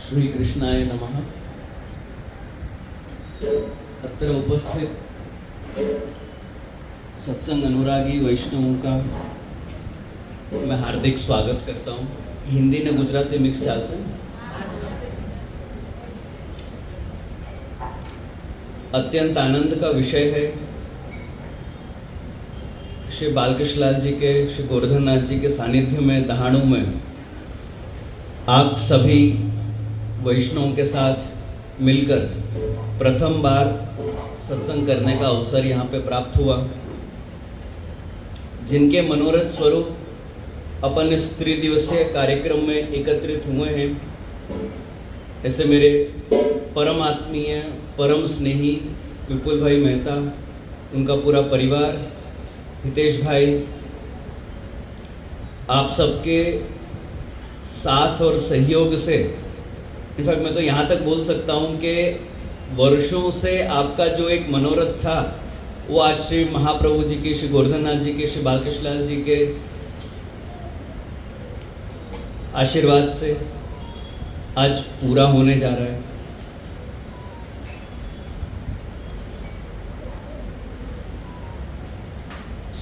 श्री कृष्णाय नमः। अत्र उपस्थित सत्संग अनुरागी वैष्णवों का मैं हार्दिक स्वागत करता हूँ। हिंदी ने गुजराती मिक्स चालશે? अत्यंत आनंद का विषय है। श्री बालकृष्ण लाल जी के, श्री गोवर्धन नाथ जी के सानिध्य में दहाड़ू में आप सभी वैष्णवों के साथ मिलकर प्रथम बार सत्संग करने का अवसर यहाँ पे प्राप्त हुआ। जिनके मनोरथ स्वरूप अपन इस त्रिदिवसीय कार्यक्रम में एकत्रित हुए हैं, ऐसे मेरे परम आत्मीय, परम स्नेही विपुल भाई मेहता, उनका पूरा परिवार, हितेश भाई, आप सबके साथ और सहयोग से, इनफैक्ट मैं तो यहाँ तक बोल सकता हूँ कि वर्षों से आपका जो एक मनोरथ था वो आज श्री महाप्रभु जी के, श्री गोवर्धन नाथ जी के, श्री बालकृष्ण लाल जी के आशीर्वाद से आज पूरा होने जा रहा है।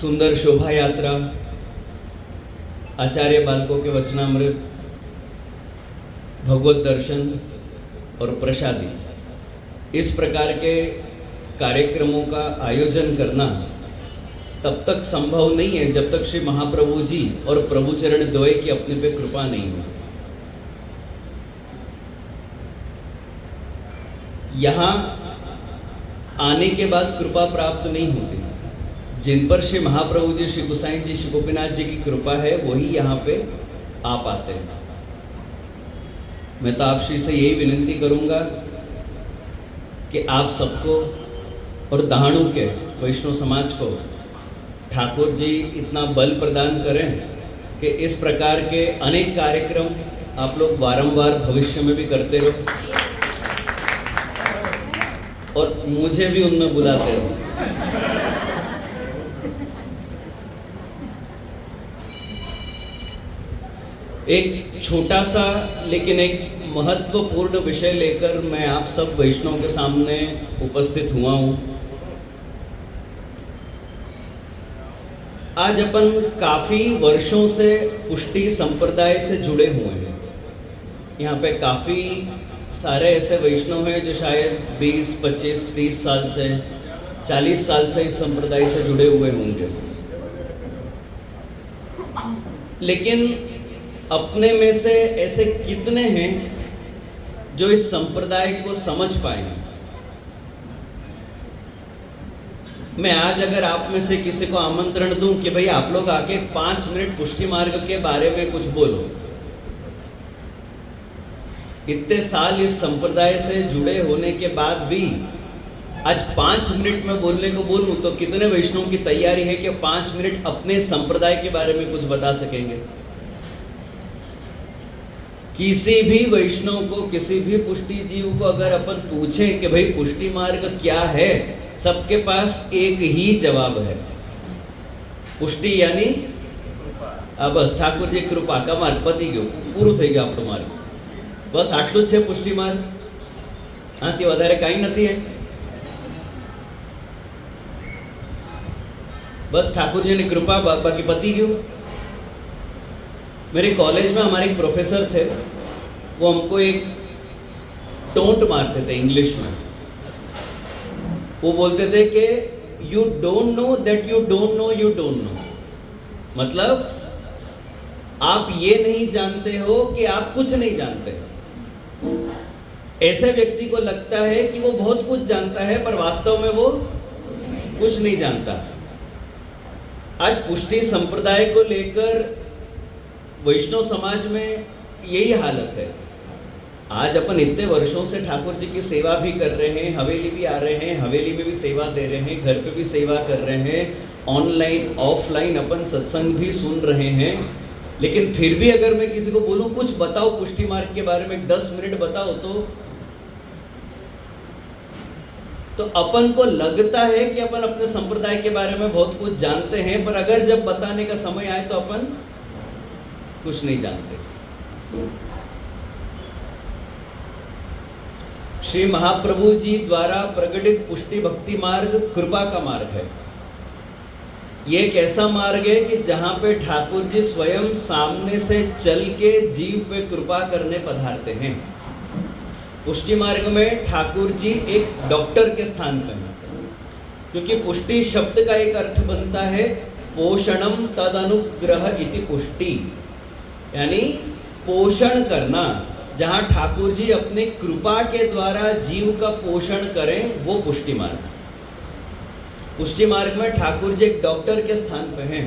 सुंदर शोभा यात्रा, आचार्य बालकों के वचनामृत, भगवत दर्शन और प्रसादी, इस प्रकार के कार्यक्रमों का आयोजन करना तब तक संभव नहीं है जब तक श्री महाप्रभु जी और प्रभु चरण द्वय की अपने पे कृपा नहीं हो। यहाँ आने के बाद कृपा प्राप्त नहीं होती। जिन पर श्री महाप्रभु जी, श्री गोसाई जी, श्री गोपीनाथ जी की कृपा है वही यहाँ पे आ पाते हैं। मैं तो आप श्री से यही विनती करूंगा कि आप सबको और दहाड़ू के वैष्णव समाज को ठाकुर जी इतना बल प्रदान करें कि इस प्रकार के अनेक कार्यक्रम आप लोग बारंबार भविष्य में भी करते रहो और मुझे भी उनमें बुलाते रहो। एक छोटा सा लेकिन एक महत्वपूर्ण विषय लेकर मैं आप सब वैष्णव के सामने उपस्थित हुआ हूं। आज अपन काफी वर्षों से पुष्टि संप्रदाय से जुड़े हुए हैं। यहाँ पे काफी सारे ऐसे वैष्णव हैं जो शायद 20, 25, 30 साल से, 40 साल से इस संप्रदाय से जुड़े हुए होंगे। लेकिन अपने में से ऐसे कितने हैं जो इस संप्रदाय को समझ पाएंगे? मैं आज अगर आप में से किसी को आमंत्रण दूं कि भाई आप लोग आके 5 मिनट पुष्टि मार्ग के बारे में कुछ बोलो, इतने साल इस संप्रदाय से जुड़े होने के बाद भी आज 5 मिनट में बोलने को बोलूं तो कितने वैष्णव की तैयारी है कि 5 मिनट अपने संप्रदाय के बारे में कुछ बता सकेंगे? किसी भी वैष्णव को, किसी भी पुष्टि जीव को अगर अपन पूछें कि भाई पुष्टि मार्ग क्या है, सबके पास एक ही जवाब है, पुष्टि यानी बस ठाकुर जी कृपा का मार्ग पती गयो, पूરું થઈ ગયું આપણો માર્ગ, બસ આટલું જ છે પુષ્ટિ માર્ગ, આથી વધારે કાંઈ નથી है। बस ठाकुर जी ने कृपा, बाकी पती गयो। मेरे कॉलेज में हमारे एक प्रोफेसर थे, वो हमको एक टोंट मारते थे इंग्लिश में। वो बोलते थे कि you don't know that you don't know you don't know, मतलब आप ये नहीं जानते हो कि आप कुछ नहीं जानते। ऐसे व्यक्ति को लगता है कि वो बहुत कुछ जानता है पर वास्तव में वो कुछ नहीं जानता। आज पुष्टि संप्रदाय को लेकर वैष्णव समाज में यही हालत है। आज अपन इतने वर्षों से ठाकुर जी की सेवा भी कर रहे हैं, हवेली भी आ रहे हैं, हवेली में भी सेवा दे रहे हैं, घर पे भी सेवा कर रहे हैं, ऑनलाइन ऑफलाइन अपन सत्संग भी सुन रहे हैं। लेकिन फिर भी अगर मैं किसी को बोलूं कुछ बताओ पुष्टि मार्ग के बारे में, 10 मिनट बताओ, तो अपन को लगता है कि अपन अपने संप्रदाय के बारे में बहुत कुछ जानते हैं, पर अगर जब बताने का समय आए तो अपन कुछ नहीं जानते। श्री महाप्रभु जी द्वारा प्रकटित पुष्टि भक्ति मार्ग कृपा का मार्ग है। ये एक ऐसा मार्ग है कि जहाँ पे ठाकुर जी स्वयं सामने से चल के जीव पे कृपा करने पधारते हैं। पुष्टि मार्ग में ठाकुर जी एक डॉक्टर के स्थान पर हैं, क्योंकि पुष्टि शब्द का एक अर्थ बनता है पोषणम तद अनुग्रह इति पुष्टि, यानी पोषण करना। जहाँ ठाकुर जी अपने कृपा के द्वारा जीव का पोषण करें वो पुष्टि मार्ग। पुष्टि मार्ग में ठाकुर जी एक डॉक्टर के स्थान पे हैं।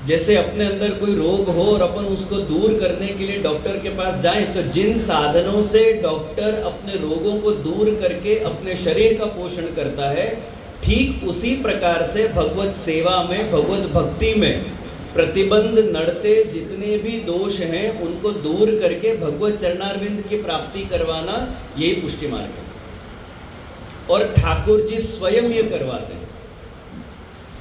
जैसे अपने अंदर कोई रोग हो और अपन उसको दूर करने के लिए डॉक्टर के पास जाएं, तो जिन साधनों से डॉक्टर अपने रोगों को दूर करके अपने शरीर का पोषण करता है, ठीक उसी प्रकार से भगवत सेवा में, भगवत भक्ति में प्रतिबंध नड़ते जितने भी दोष हैं उनको दूर करके भगवत चरणारविंद की प्राप्ति करवाना, यही पुष्टि मार्ग है। और ठाकुर जी स्वयं ये करवाते हैं।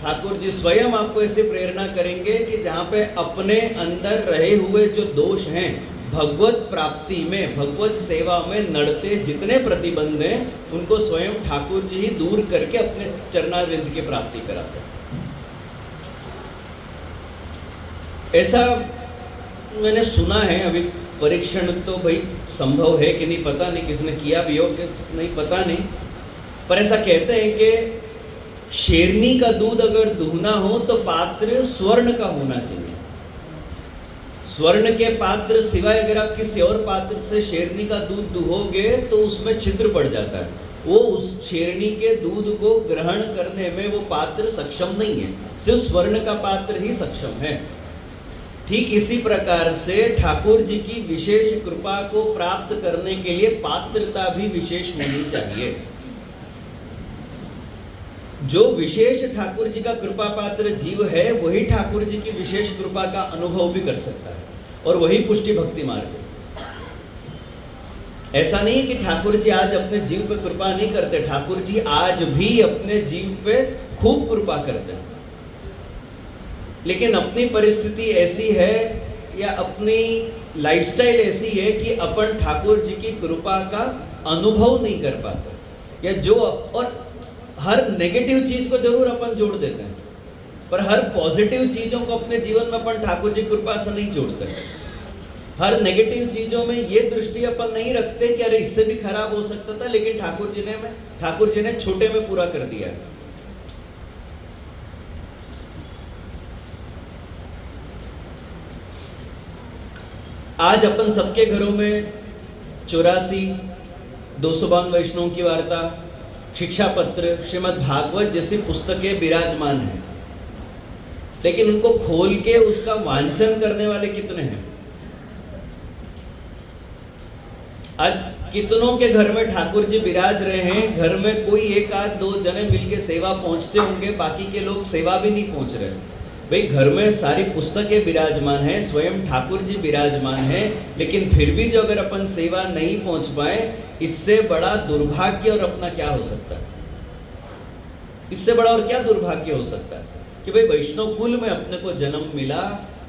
ठाकुर जी स्वयं आपको ऐसे प्रेरणा करेंगे कि जहाँ पे अपने अंदर रहे हुए जो दोष हैं, भगवत प्राप्ति में, भगवत सेवा में नड़ते जितने प्रतिबंध हैं, उनको स्वयं ठाकुर जी ही दूर करके अपने चरणारविंद की प्राप्ति कराते हैं। ऐसा मैंने सुना है, अभी परीक्षण तो भाई संभव है कि नहीं पता नहीं, किसने किया भी हो कि नहीं पता नहीं, पर ऐसा कहते हैं कि शेरनी का दूध अगर दुहना हो तो पात्र स्वर्ण का होना चाहिए। स्वर्ण के पात्र सिवाय अगर आप किसी और पात्र से शेरनी का दूध दुहोगे तो उसमें छिद्र पड़ जाता है, वो उस शेरनी के दूध को ग्रहण करने में वो पात्र सक्षम नहीं है, सिर्फ स्वर्ण का पात्र ही सक्षम है। ठीक इसी प्रकार से ठाकुर जी की विशेष कृपा को प्राप्त करने के लिए पात्रता भी विशेष होनी चाहिए। जो विशेष ठाकुर जी का कृपा पात्र जीव है, वही ठाकुर जी की विशेष कृपा का अनुभव भी कर सकता है, और वही पुष्टि भक्ति मार्ग है। ऐसा नहीं कि ठाकुर जी आज अपने जीव पे कृपा नहीं करते, ठाकुर जी आज भी अपने जीव पे खूब कृपा करते हैं, लेकिन अपनी परिस्थिति ऐसी है या अपनी लाइफस्टाइल ऐसी है कि अपन ठाकुर जी की कृपा का अनुभव नहीं कर पाते, या जो और हर नेगेटिव चीज को जरूर अपन जोड़ देते हैं, पर हर पॉजिटिव चीजों को अपने जीवन में अपन ठाकुर जी कृपा से नहीं जोड़ते। हर नेगेटिव चीजों में ये दृष्टि अपन नहीं रखते कि अरे इससे भी खराब हो सकता था, लेकिन ठाकुर जी ने छोटे में पूरा कर दिया है। आज अपन सबके घरों में 84 252 वैष्णवों की वार्ता, शिक्षा पत्र, श्रीमद् भागवत जैसी पुस्तकें विराजमान हैं, लेकिन उनको खोल के उसका वांचन करने वाले कितने हैं? आज कितनों के घर में ठाकुर जी विराज रहे हैं, घर में कोई एक आध दो जने मिलके सेवा पहुंचते होंगे, बाकी के लोग सेवा भी नहीं पहुंच रहे। भाई घर में सारी पुस्तकें विराजमान हैं, स्वयं ठाकुर जी विराजमान हैं, लेकिन फिर भी जो अगर अपन सेवा नहीं पहुंच पाए, इससे बड़ा दुर्भाग्य और अपना क्या हो सकता है? इससे बड़ा और क्या दुर्भाग्य हो सकता है कि भाई वैष्णव कुल में अपने को जन्म मिला,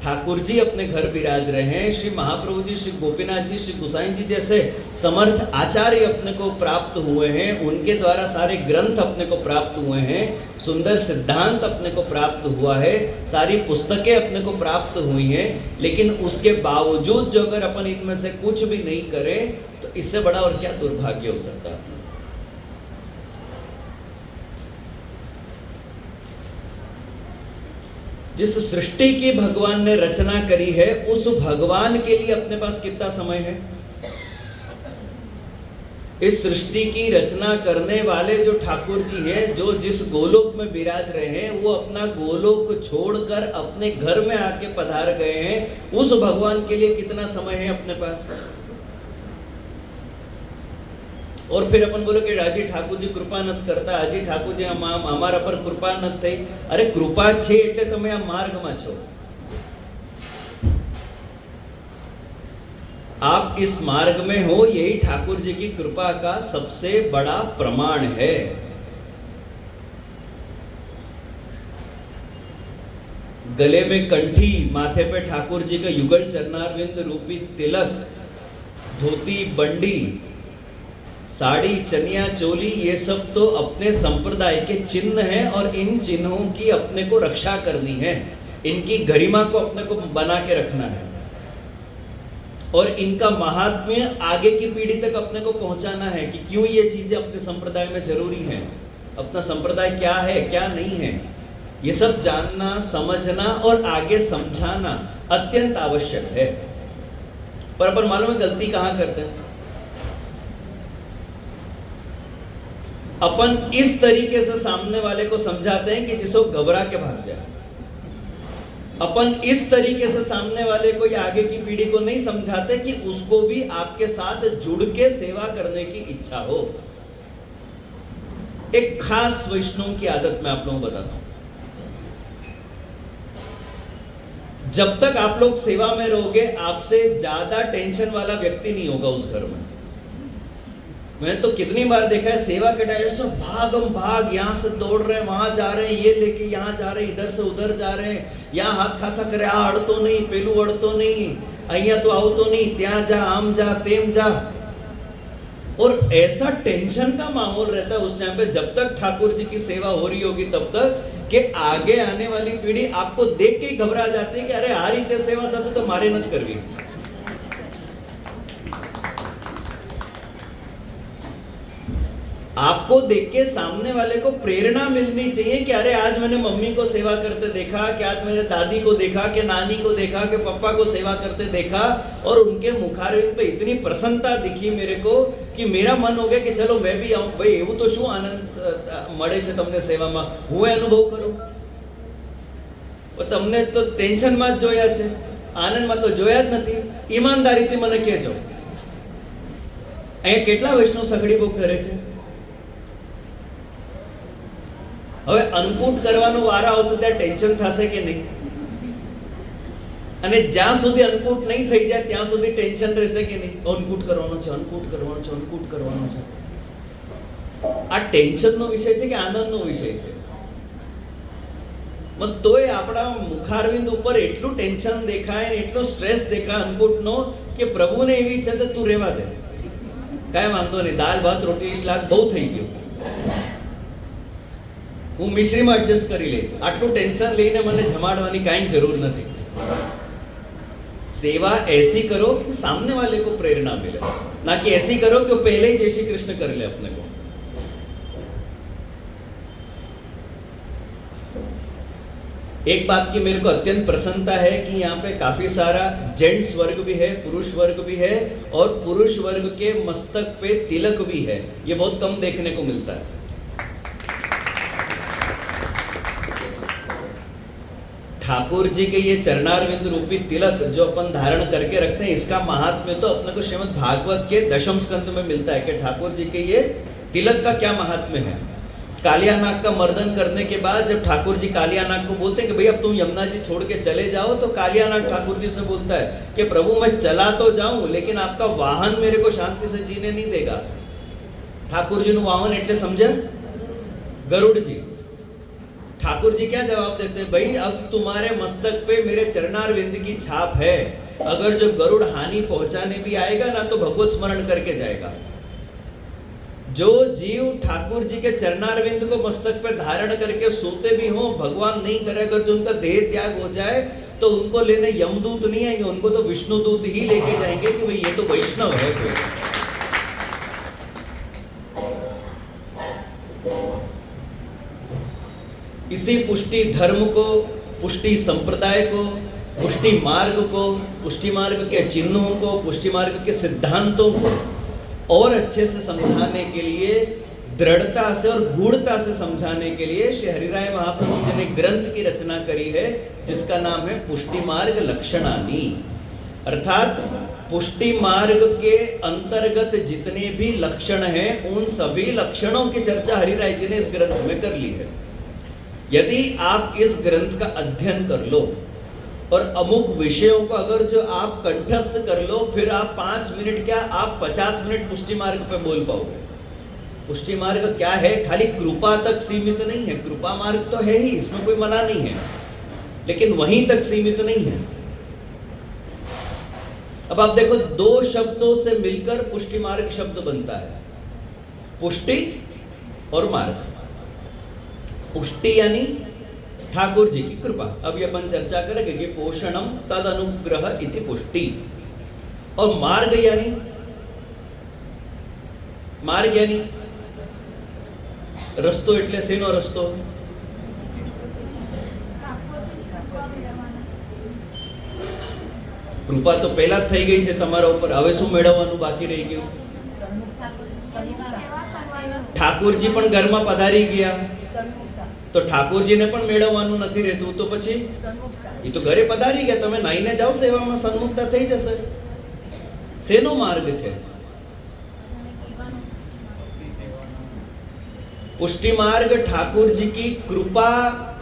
ठाकुर जी अपने घर विराज रहे हैं, श्री महाप्रभु जी, श्री गोपीनाथ जी, श्री गोसाई जी जैसे समर्थ आचार्य अपने को प्राप्त हुए हैं, उनके द्वारा सारे ग्रंथ अपने को प्राप्त हुए हैं, सुंदर सिद्धांत अपने को प्राप्त हुआ है, सारी पुस्तकें अपने को प्राप्त हुई हैं, लेकिन उसके बावजूद जो अगर अपन इनमें से कुछ भी नहीं करें, तो इससे बड़ा और क्या दुर्भाग्य हो सकता है? जिस सृष्टि की भगवान ने रचना करी है, उस भगवान के लिए अपने पास कितना समय है? इस सृष्टि की रचना करने वाले जो ठाकुर जी हैं, जो जिस गोलोक में विराज रहे हैं, वो अपना गोलोक छोड़कर अपने घर में आके पधार गए हैं। उस भगवान के लिए कितना समय है अपने पास? और फिर अपन बोलो कि राजी ठाकुर जी कृपा नत करता, हाजी ठाकुर जी हमारा पर कृपा नत થઈ। अरे कृपा છે એટલે તમે આ માર્ગમાં છો। आप इस मार्ग में हो, यही ठाकुर जी की कृपा का सबसे बड़ा प्रमाण है। गले में कंठी, माथे पे ठाकुर जी का युगल चरणारविंद रूपी तिलक, धोती बंडी, साड़ी, चनिया चोली, ये सब तो अपने संप्रदाय के चिन्ह हैं और इन चिन्हों की अपने को रक्षा करनी है, इनकी गरिमा को अपने को बना के रखना है और इनका महात्म्य आगे की पीढ़ी तक अपने को पहुंचाना है कि क्यों ये चीजें अपने संप्रदाय में जरूरी हैं, अपना संप्रदाय क्या है क्या नहीं है, ये सब जानना, समझना और आगे समझाना अत्यंत आवश्यक है। पर अपन मालूम है गलती कहां करते हैं? अपन इस तरीके से सामने वाले को समझाते हैं कि जिसको घबरा के भाग जाए। अपन इस तरीके से सामने वाले को या आगे की पीढ़ी को नहीं समझाते कि उसको भी आपके साथ जुड़ के सेवा करने की इच्छा हो। एक खास वैष्णव की आदत मैं आप लोगों को बताता हूं। जब तक आप लोग सेवा में रहोगे, आपसे ज्यादा टेंशन वाला व्यक्ति नहीं होगा उस घर में। मैंने तो कितनी बार देखा है सेवा के टाइम से भागम भाग, यहां से दौड़ रहे हैं, वहां जा रहे हैं, ये लेके यहां जा रहे हैं, इधर से उधर जा रहे हैं, यहाँ हाथ खासा करे, आ अड़तो नहीं, पेलू अड़तो नहीं, अहिया तो आवतो नहीं, त्या जा, आम जा, तेम जा। और ऐसा टेंशन का माहौल रहता है उस टाइम पे, जब तक ठाकुर जी की सेवा हो रही होगी तब तक, कि आगे आने वाली पीढ़ी आपको देख के ही घबरा जाती है कि अरे आ रही थे सेवा था तो मारे नत करवी। आपको देख के सामने वाले को प्रेरणा मिलनी चाहिए कि अरे आज मैंने मम्मी को सेवा करते देखा, कि आज मैंने दादी को देखा, कि नानी को देखा, कि पापा को सेवा करते देखा और उनके मुखारविंद पे इतनी प्रसन्नता दिखी मेरे को कि मेरा मन हो गया कि चलो मैं भी आऊं। भाई એવું તો શું આનંદ મળે છે તમને સેવામાં, હું અનુભવ કરું। તમને તો ટેન્શનમાં જ જોયા છે, આનંદમાં તો જોયા જ નથી। ઈમાનદારીથી મને કહેજો, અહીંયા કેટલા વૈષ્ણવ સઘળી ભોગ કરે છે? હવે અન્નકૂટ કરવાનો વારો આવશે ત્યારે ટેન્શન થશે કે નહીં? અને જ્યાં સુધી અન્નકૂટ નહીં થઈ જાય ત્યાં સુધી ટેન્શન રહેશે કે નહીં? અન્નકૂટ કરવાનો છે, અન્નકૂટ કરવાનો છે, અન્નકૂટ કરવાનો છે। આ ટેન્શનનો વિષય છે કે આનંદનો વિષય છે? મત તોય આપણા મુખારવિંદ ઉપર એટલું ટેન્શન દેખાય, એટલો સ્ટ્રેસ દેખાય અન્નકૂટનો કે પ્રભુને એવી ઈચ્છા છે તું રહેવા દે, કાંઈ વાંધો નહીં, દાલ ભાત રોટલી શાક બહુ થઈ ગયું, હું મિશ્રીમાં એડજસ્ટ કરી લઈશ, આટલું ટેન્શન લઈને મને જમાડવાની કાંઈ જરૂર નથી। सेवा ऐसी करो कि सामने वाले को प्रेरणा मिले, ना कि ऐसी करो कि वो पहले ही जय श्री कृष्ण कर ले अपने को। एक बात की मेरे को अत्यंत प्रसन्नता है कि यहाँ पे काफी सारा जेंट्स वर्ग भी है, पुरुष वर्ग भी है और पुरुष वर्ग के मस्तक पे तिलक भी है। ये बहुत कम देखने को मिलता है। ठाकुर जी के ये चरणारविंद रूपी तिलक जो अपन धारण करके रखते हैं, इसका महात्म्य तो अपने को श्रीमद् भागवत के दशम स्कंद में मिलता है कि ठाकुर जी के ये तिलक का क्या महात्म्य है। कालियानाग का मर्दन करने के बाद जब ठाकुर जी कालियानाग को बोलते हैं कि भाई अब तुम यमुना जी छोड़ के चले जाओ, तो कालियानाग ठाकुर जी से बोलता है कि प्रभु मैं चला तो जाऊं लेकिन आपका वाहन मेरे को शांति से जीने नहीं देगा। ठाकुर जी नु वाहन एटले समझे? गरुड़ जी। ठाकुर जी क्या जवाब देते हैं? भाई अब तुम्हारे मस्तक पे मेरे चरणारविंद की छाप है, अगर जो गरुड़ हानि पहुंचाने भी आएगा ना तो भगवत स्मरण करके जाएगा। जो जीव ठाकुर जी के चरणारविंद को मस्तक पे धारण करके सोते भी हो, भगवान नहीं करे अगर जो उनका देह त्याग हो जाए तो उनको लेने यमदूत नहीं आएंगे, उनको तो विष्णुदूत ही लेके जाएंगे कि भाई ये तो वैष्णव है। इसी पुष्टि धर्म को, पुष्टि संप्रदाय को, पुष्टि मार्ग को, पुष्टि मार्ग के चिन्हों को, पुष्टि मार्ग के सिद्धांतों को और अच्छे से समझाने के लिए, दृढ़ता से और गूढ़ता से समझाने के लिए श्री हरिराय महाप्रभु जी ने ग्रंथ की रचना करी है जिसका नाम है पुष्टि मार्ग लक्षणानी। अर्थात पुष्टि मार्ग के अंतर्गत जितने भी लक्षण हैं उन सभी लक्षणों की चर्चा हरिराय जी ने इस ग्रंथ में कर ली है। यदि आप इस ग्रंथ का अध्ययन कर लो और अमुक विषयों को अगर जो आप कंठस्थ कर लो, फिर आप 5 मिनट क्या आप 50 मिनट पुष्टि मार्ग पे बोल पाओगे। पुष्टि मार्ग क्या है? खाली कृपा तक सीमित नहीं है, कृपा मार्ग तो है ही, इसमें कोई मना नहीं है, लेकिन वहीं तक सीमित नहीं है। अब आप देखो, 2 शब्दों से मिलकर पुष्टि मार्ग शब्द बनता है। पुष्टि और मार्ग। पुष्टि यानी ठाकुर जी की कृपा। अभी अपन चर्चा करेंगे कि पोषणम तद अनुग्रह इति पुष्टि। और मार्ग यानी रस्तो એટલે શેનો રસ્તો? કૃપા તો પહેલા જ થઈ ગઈ છે તમારા ઉપર, હવે શું મેળવવાનું બાકી રહી ગયું? ઠાકોરજી પણ ઘરમાં પધારી ગયા તો ઠાકોરજીને પણ મેળવવાનું નથી રહેતું, તો પછી એ તો ઘરે પધારી ગયા, તમે નાઈને જાઓ સેવામાં, સન્મુખતા થઈ જશે. શેનો માર્ગ છે? पुष्टि मार्ग ठाकुर जी की कृपा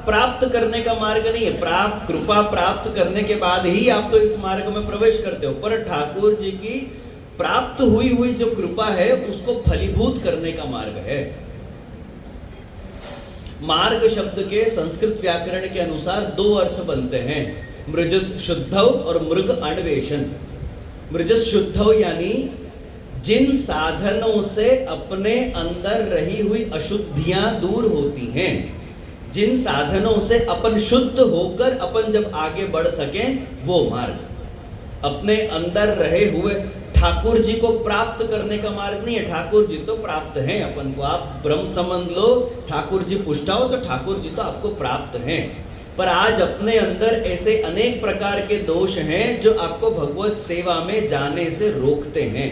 प्राप्त करने का मार्ग नहीं है। कृपा प्राप्त करने के बाद ही आप तो इस मार्ग में प्रवेश करते हो, पर ठाकुर जी की प्राप्त हुई जो कृपा है उसको फलीभूत करने का मार्ग है। मार्ग शब्द के संस्कृत व्याकरण के अनुसार दो अर्थ बनते हैं, मृजस शुद्धव और मृग अन्वेषण। मृजस शुद्धव यानी जिन साधनों से अपने अंदर रही हुई अशुद्धियां दूर होती हैं, जिन साधनों से अपन शुद्ध होकर अपन जब आगे बढ़ सके, वो मार्ग। अपने अंदर रहे हुए ठाकुर जी को प्राप्त करने का मार्ग नहीं है। ठाकुर जी तो प्राप्त हैं अपन को, आप ब्रह्म समझ लो, ठाकुर जी पुष्टाओ तो ठाकुर जी तो आपको प्राप्त हैं। पर आज अपने अंदर ऐसे अनेक प्रकार के दोष हैं जो आपको भगवत सेवा में जाने से रोकते हैं।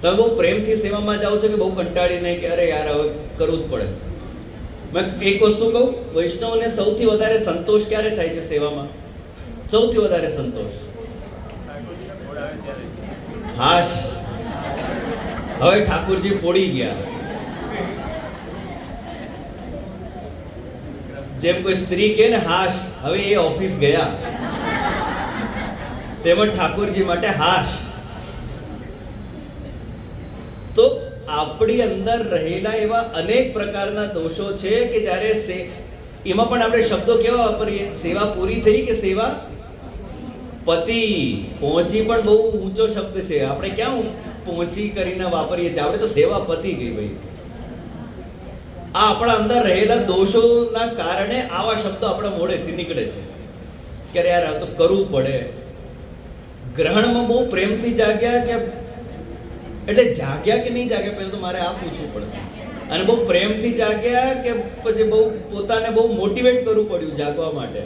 તમે બહુ પ્રેમથી સેવામાં જાઓ છો કે બહુ કંટાળીને કે અરે યાર હવે કરવું જ પડે? મેં એક વસ્તુ કહું, વૈષ્ણવને સૌથી વધારે સંતોષ ક્યારે થાય છે સેવામાં? સૌથી વધારે સંતોષ હાશ, હવે ઠાકુરજી પોડી ગયા, જેમ કોઈ સ્ત્રી કે ને હાશ, હવે એ ઓફિસ ગયા, તેમજ ઠાકુરજી માટે હાશ। તો આપણી અંદર રહેલા એવા અનેક પ્રકારના દોષો છે કે જ્યારે એમાં પણ આપણે શબ્દો કેવા વાપરીએ? સેવા પૂરી થઈ કે સેવા પતિ પહોંચી, પણ બહુ ઊંચો શબ્દ છે, આપણે ક્યાં પહોંચી કરીને વાપરીએ છીએ? આપણે તો સેવા પતી ગઈ ભાઈ। આ આપણા અંદર રહેલા દોષોના કારણે આવા શબ્દો આપણા મોઢેથી નીકળે છે કે યાર આ તો કરવું પડે। ગ્રહણમાં બહુ પ્રેમથી જાગ્યા કે એટલે જાગ્યા કે નહીં જાગ્યા, પહેલા તો મારે આ પૂછવું પડશે, અને બહુ પ્રેમથી જાગ્યા કે પછી બહુ પોતાને બહુ મોટિવેટ કરવું પડ્યું જાગવા માટે?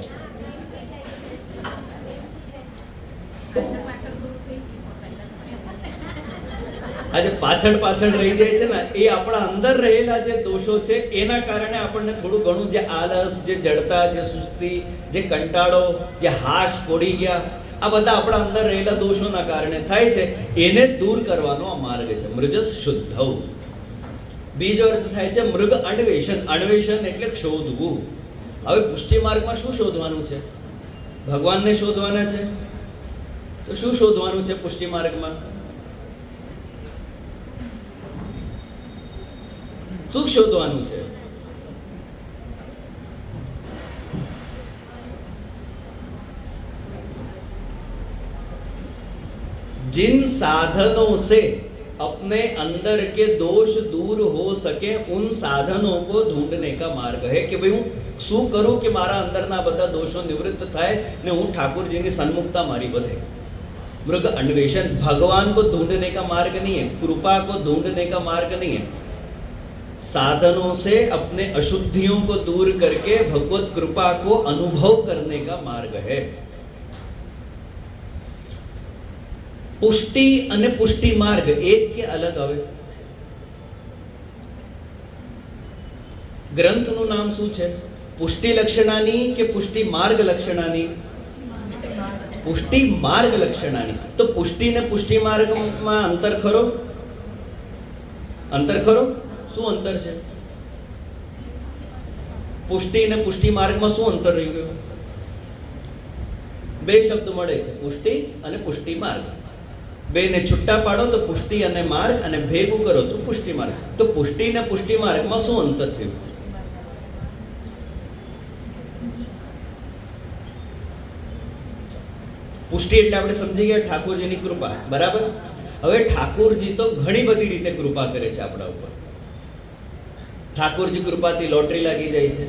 આજે પાછળ પાછળ રહી જાય છે ને, એ આપણા અંદર રહેલા જે દોષો છે એના કારણે આપણને થોડું ઘણું જે આલસ, જે જડતા, જે સુસ્તી, જે કંટાળો, જે હાશ પોડી ગયા, આ બધા આપણા અંદર રહેલા દોષોના કારણે થાય છે। એને દૂર કરવાનો આ માર્ગ છે મૃજસ શુદ્ધવ। બીજો અર્થ થાય છે મૃગ અન્વેષણ। અન્વેષણ એટલે શોધવું। હવે પુષ્ટિ માર્ગમાં શું શોધવાનું છે? ભગવાનને શોધવાના છે। તો શું શોધવાનું છે પુષ્ટિ માર્ગમાં? શું શોધવાનું છે? जिन साधनों से अपने अंदर के दोष दूर हो सके उन साधनों को ढूंढने का मार्ग है कि भाई हूँ शू करूं कि मारा अंदરના બધા દોષો નિવૃત્ત થાય ને હું ઠાकुरજીની સન્મુખતા મારી વધે। मृग अन्वेषण भगवान को ढूंढने का मार्ग नहीं है, कृपा को ढूंढने का मार्ग नहीं है। साधनों से अपने अशुद्धियों को दूर करके भगवत कृपा को अनुभव करने का मार्ग है। पुष्टि અને પુષ્ટિ માર્ગ એક કે અલગ આવે? ગ્રંથનું નામ શું છે? પુષ્ટિ લક્ષણાની કે પુષ્ટિ માર્ગ લક્ષણાની? પુષ્ટિ માર્ગ લક્ષણાની। તો પુષ્ટિ ને પુષ્ટિ માર્ગમાં અંતર ખરો? અંતર ખરો? શું અંતર છે? પુષ્ટિ ને પુષ્ટિ માર્ગમાં શું અંતર રહી ગયું? બે શબ્દ મળે છે, પુષ્ટિ અને પુષ્ટિ માર્ગ। બે ને છૂટા પાડો તો પુષ્ટિ અને માર્ગ, અને ભેગું કરો તો પુષ્ટિ માર્ગ। તો પુષ્ટિ ને પુષ્ટિ માર્ગમાં શું અંતર છે? પુષ્ટિ એટલે આપણે સમજી ગયા ઠાકોરજીની કૃપા, બરાબર? હવે ઠાકોરજી તો ઘણી બધી રીતે કૃપા કરે છે આપણા ઉપર. ઠાકોરજી કૃપાથી લોટરી લાગી જાય છે,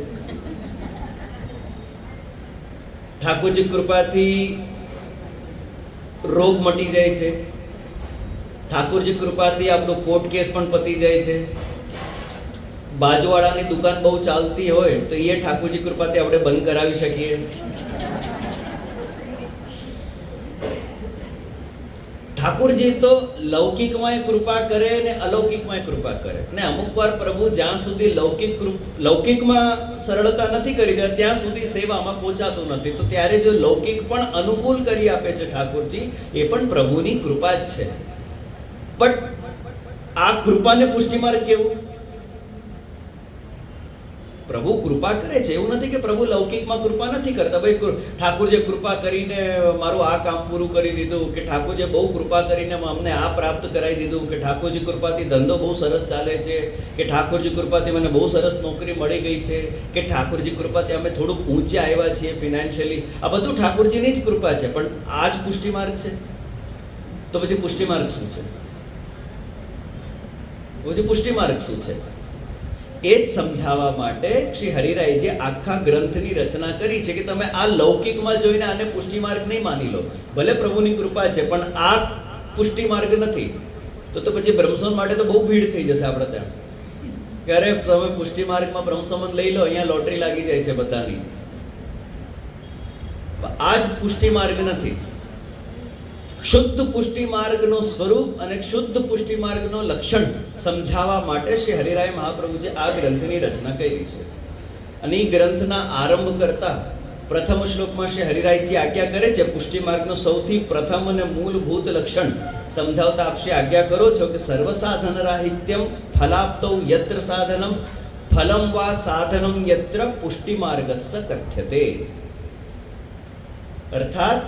ઠાકોરજી કૃપાથી રોગ મટી જાય છે, ઠાકોરજી કૃપાથી આપણો કોર્ટ કેસ પણ પતી જાય છે. બાજુવાળાની દુકાન બહુ ચાલતી હોય તો એ ઠાકોરજી કૃપાથી આપણે બંધ કરાવી શકીએ. ઠાકોરજી તો લૌકિકમાં કૃપા કરે ને અલૌકિકમાં કૃપા કરે. ને અમુક વાર પ્રભુ જ્યાં સુધી લૌકિકમાં સરળતા નથી કરી દે ત્યાં સુધી સેવામાં પહોંચાતું નથી. તો ત્યારે જો લૌકિક પણ અનુકૂળ કરી આપે છે ઠાકોરજી, એ પણ પ્રભુની કૃપા જ છે. બટ આ કૃપાને પુષ્ટિમાર્ગ કેવું? પ્રભુ કૃપા કરે છે, એવું નથી કે પ્રભુ લૌકિકમાં કૃપા નથી કરતા. ભાઈ ઠાકોરજીએ કૃપા કરીને મારું આ કામ પૂરું કરી દીધું, કે ઠાકોરજીએ બહુ કૃપા કરીને અમને આ પ્રાપ્ત કરાવી દીધું, કે ઠાકોરજી કૃપાથી ધંધો બહુ સરસ ચાલે છે, કે ઠાકોરજી કૃપાથી મને બહુ સરસ નોકરી મળી ગઈ છે, કે ઠાકોરજી કૃપાથી અમે થોડુંક ઊંચે આવ્યા છીએ ફિનાન્શિયલી. આ બધું ઠાકોરજીની જ કૃપા છે. પણ આ જ પુષ્ટિમાર્ગ છે? તો પછી પુષ્ટિમાર્ગ શું છે? પછી પુષ્ટિમાર્ગ શું છે? એ જ સમજાવવા માટે શ્રી હરિરાયજી આખા ગ્રંથની રચના કરી છે કે તમે આ લૌકિકમાં જોઈને આને પુષ્ટિમાર્ગ નહીં માની લો. ભલે પ્રભુની કૃપા છે પણ આ પુષ્ટિમાર્ગ નથી. તો પછી બ્રહ્મસંબંધ માટે તો બહુ ભીડ થઈ જશે આપણે ત્યાં. કે અરે તમે પુષ્ટિમાર્ગમાં બ્રહ્મસંબંધ લઈ લો, અહીંયા લોટરી લાગી જાય છે બધાની. આ જ પુષ્ટિમાર્ગ નથી. શુદ્ધ પુષ્ટિ માર્ગનો સ્વરૂપ અને શુદ્ધ પુષ્ટિ માર્ગનો લક્ષણ સમજાવવા માટે શ્રી હરિરાય મહાપ્રભુજી આ ગ્રંથની રચના કરી છે. અને એ ગ્રંથના આરંભ કરતા પ્રથમ શ્લોકમાં શ્રી હરિરાયજી આજ્ઞા કરે છે, પુષ્ટિ માર્ગનો સૌથી પ્રથમ અને મૂળભૂત લક્ષણ સમજાવતા આપ શ્રી આજ્ઞા કરો છો કે સર્વ સાધન રાહિત્યમ ફલાપ્તૌ યત્ર સાધનમ ફલમ વા સાધનમ યત્ર પુષ્ટિ માર્ગસ્ય કથ્યતે. अर्थात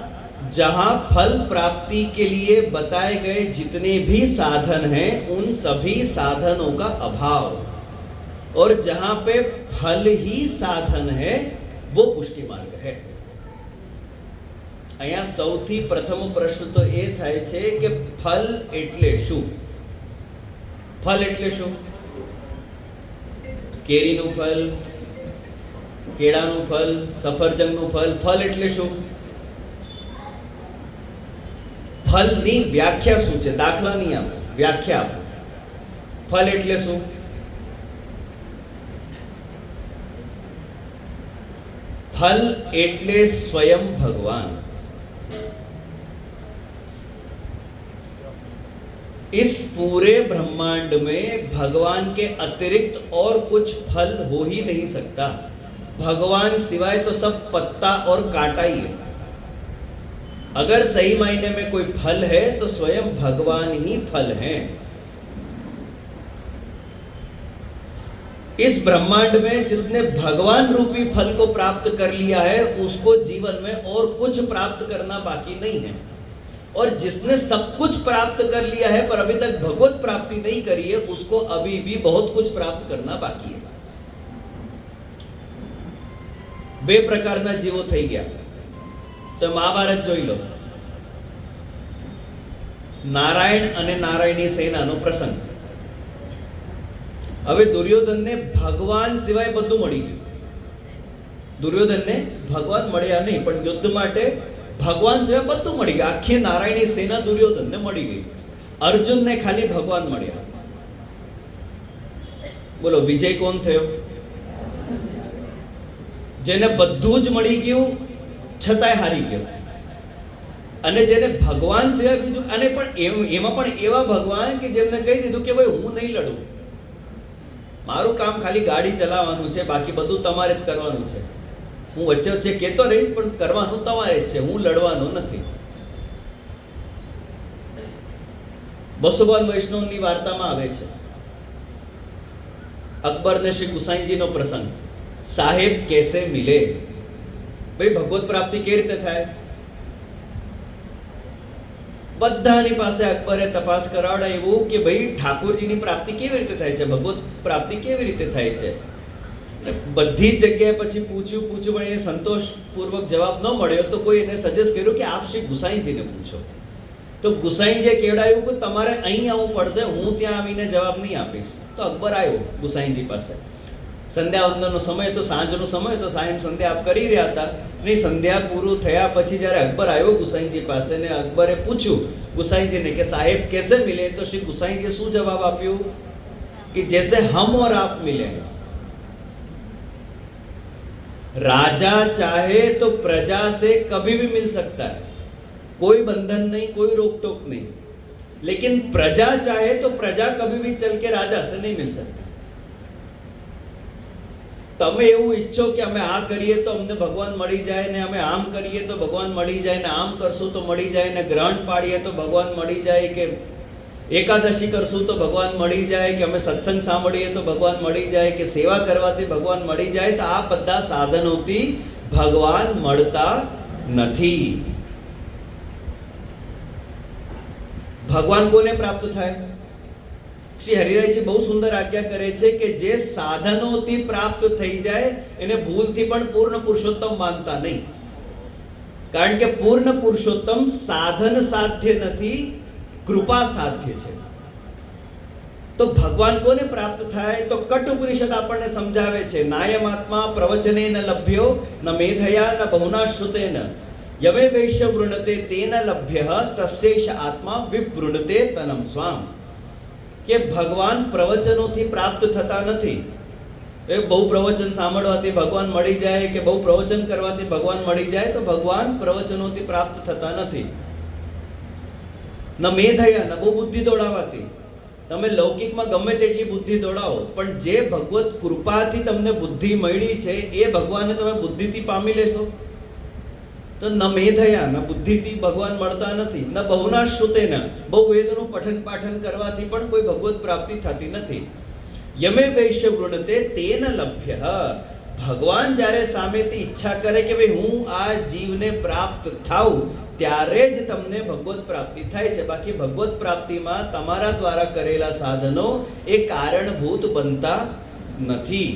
जहां फल प्राप्ति के लिए बताए गए जितने भी साधन हैं उन सभी साधनों का अभाव, और जहां पे फल ही साधन है वो पुष्टि मार्ग है. અહીંયા સૌથી પ્રથમ પ્રશ્ન તો એ થાય છે કે ફલ એટલે શું? ફલ એટલે શું? કેરીનું ફલ, કેળાનું ફલ, સફરજનનું ફલ. ફલ એટલે શું? ફલની વ્યાખ્યા શું છે? દાખલાની આપો, વ્યાખ્યા આપો. ફલ એટલે શું? फल एटले स्वयं भगवान. इस पूरे ब्रह्मांड में भगवान के अतिरिक्त और कुछ फल हो ही नहीं सकता. भगवान सिवाय तो सब पत्ता और कांटा ही है. अगर सही मायने में कोई फल है तो स्वयं भगवान ही फल हैं. इस ब्रह्मांड में जिसने भगवान रूपी फल को प्राप्त कर लिया है उसको जीवन में और कुछ प्राप्त करना बाकी नहीं है. और जिसने सब कुछ प्राप्त कर लिया है पर अभी तक भगवत प्राप्ति नहीं करी है उसको अभी भी बहुत कुछ प्राप्त करना बाकी है. બે પ્રકારના જીવો થઈ ગયા. તો મહાભારત જોઈ લો. નારાયણ અને નારાયણી સેનાનો પ્રસંગ. હવે દુર્યોધનને ભગવાન સિવાય બધું મળી ગયું. દુર્યોધનને ભગવાન મળ્યા નહીં પણ યુદ્ધ માટે ભગવાન સિવાય બધું મળી ગયું. આખી નારાયણી સેના દુર્યોધનને મળી ગઈ. અર્જુનને ખાલી ભગવાન મળ્યા. બોલો વિજય કોણ થયો? જેને બધું જ મળી ગયું છતાંય હારી ગયો. અને જેને ભગવાન સિવાય બીજું, અને પણ એમાં પણ એવા ભગવાન કે જેમને કહી દીધું કે ભાઈ હું નહીં લડું, મારું કામ ખાલી ગાડી ચલાવવાનું છે, બાકી બધું તમારે જ કરવાનું છે. હું વચ્ચે વચ્ચે કહેતો રહીશ પણ કરવાનું તમારે જ છે, હું લડવાનું નથી. બસુભાન વૈષ્ણવની વાર્તામાં આવે છે અકબર ને શ્રી ગુસાઈજીનો પ્રસંગ. સાહેબ કેસે મિલે? ભાઈ ભગવત પ્રાપ્તિ કેવી રીતે થાય? બધાની પાસે અકબરે તપાસ કરાવડાવ્યું કે ભાઈ ઠાકોરજીની પ્રાપ્તિ કેવી રીતે થાય છે, ભગવત પ્રાપ્તિ કેવી રીતે થાય છે. બધી જ જગ્યાએ પછી પૂછ્યું પણ એને સંતોષપૂર્વક જવાબ ન મળ્યો તો કોઈ એને સજેસ્ટ કર્યું કે આપ શ્રી ગુસાઈજીને પૂછો. તો તો ગુસાઈજીએ કેવડાવ્યું કે તમારે અહીં આવવું પડશે, હું ત્યાં આવીને જવાબ નહીં આપીશ. તો અકબર આવ્યો ગુસાઈજી પાસે. સંધ્યા વંદનનો સમય તો સાંજનો સમય તો સાયં સંધ્યા આપ કરી રહ્યા હતા. નહીં, સંધ્યા પૂરું થયા પછી જ્યારે અકબર આવ્યો ગુસાઈજી પાસે ને અકબરે પૂછ્યું ગુસાઈજીને કે સાહેબ કેસે મિલે, તો શ્રી ગુસાઈજીએ શું જવાબ આપ્યું कि जैसे हम और आप मिले. राजा चाहे तो प्रजा से कभी भी मिल सकता है, कोई बंधन नहीं, कोई रोक टोक नहीं. लेकिन प्रजा चाहे तो प्रजा कभी भी चल के राजा से नहीं मिल सकता. તમે એવું ઈચ્છો કે અમે આ કરીએ તો અમને ભગવાન મળી જાય ને અમે આમ કરીએ તો ભગવાન મળી જાય ને આમ કરશું તો મળી જાય ને ગ્રહણ પાડીએ તો ભગવાન મળી જાય કે એકાદશી કરશું તો ભગવાન મળી જાય કે અમે સત્સંગ સાંભળીએ તો ભગવાન મળી જાય કે સેવા કરવાથી ભગવાન મળી જાય, તો આ બધા સાધનોથી ભગવાન મળતા નથી. ભગવાન કોને પ્રાપ્ત થાય? શ્રી હરિરાયજી બહુ સુંદર આજ્ઞા કરે છે કે જે સાધનોથી પ્રાપ્ત થઈ જાય એને ભૂલથી પણ પૂર્ણ પુરુષોત્તમ માનતા નહીં. કારણ કે પૂર્ણ પુરુષોત્તમ સાધન સાધ્ય નથી, કૃપા સાધ્ય છે. તો ભગવાન કોને પ્રાપ્ત થાય? તો કટ ઉપનિષદ આપણને સમજાવે છે, નાયમાત્મા પ્રવચને ન લભ્યો ન મેધયા ન બહુના શ્રુતેન યમે વૈશ્ય વૃણતે તેન લભ્ય તસ્યેષ આત્મા વિવૃણતે તનમ સ્વામ. કે ભગવાન પ્રવચનોથી પ્રાપ્ત થતા નથી. એ બહુ પ્રવચન સાંભળવાથી ભગવાન મળી જાય કે બહુ પ્રવચન કરવાથી ભગવાન મળી જાય, તો ભગવાન પ્રવચનોથી પ્રાપ્ત થતા નથી. ન મેધયા, ન બહુ બુદ્ધિ દોડાવવાથી. તમે લૌકિકમાં ગમે તેટલી બુદ્ધિ દોડાવો, પણ જે ભગવત કૃપાથી તમને બુદ્ધિ મળી છે એ ભગવાનને તમે બુદ્ધિથી પામી લેશો તો ન મેધયા, ન બુદ્ધિથી ભગવાન મળતા નથી. ન બહુના શ્રુતેન, બહુ વેદનું પઠન પાઠન કરવાથી પણ કોઈ ભગવત પ્રાપ્તિ થતી નથી. યમે વૈશ્ય વૃણતે તેન લભ્ય. ભગવાન જ્યારે સામેથી ઈચ્છા કરે કે ભાઈ હું આ જીવને પ્રાપ્ત થાઉં, ત્યારે જ તમને ભગવત પ્રાપ્તિ થાય છે. બાકી ભગવત પ્રાપ્તિમાં તમારા દ્વારા કરેલા સાધનો એ કારણભૂત બનતા નથી.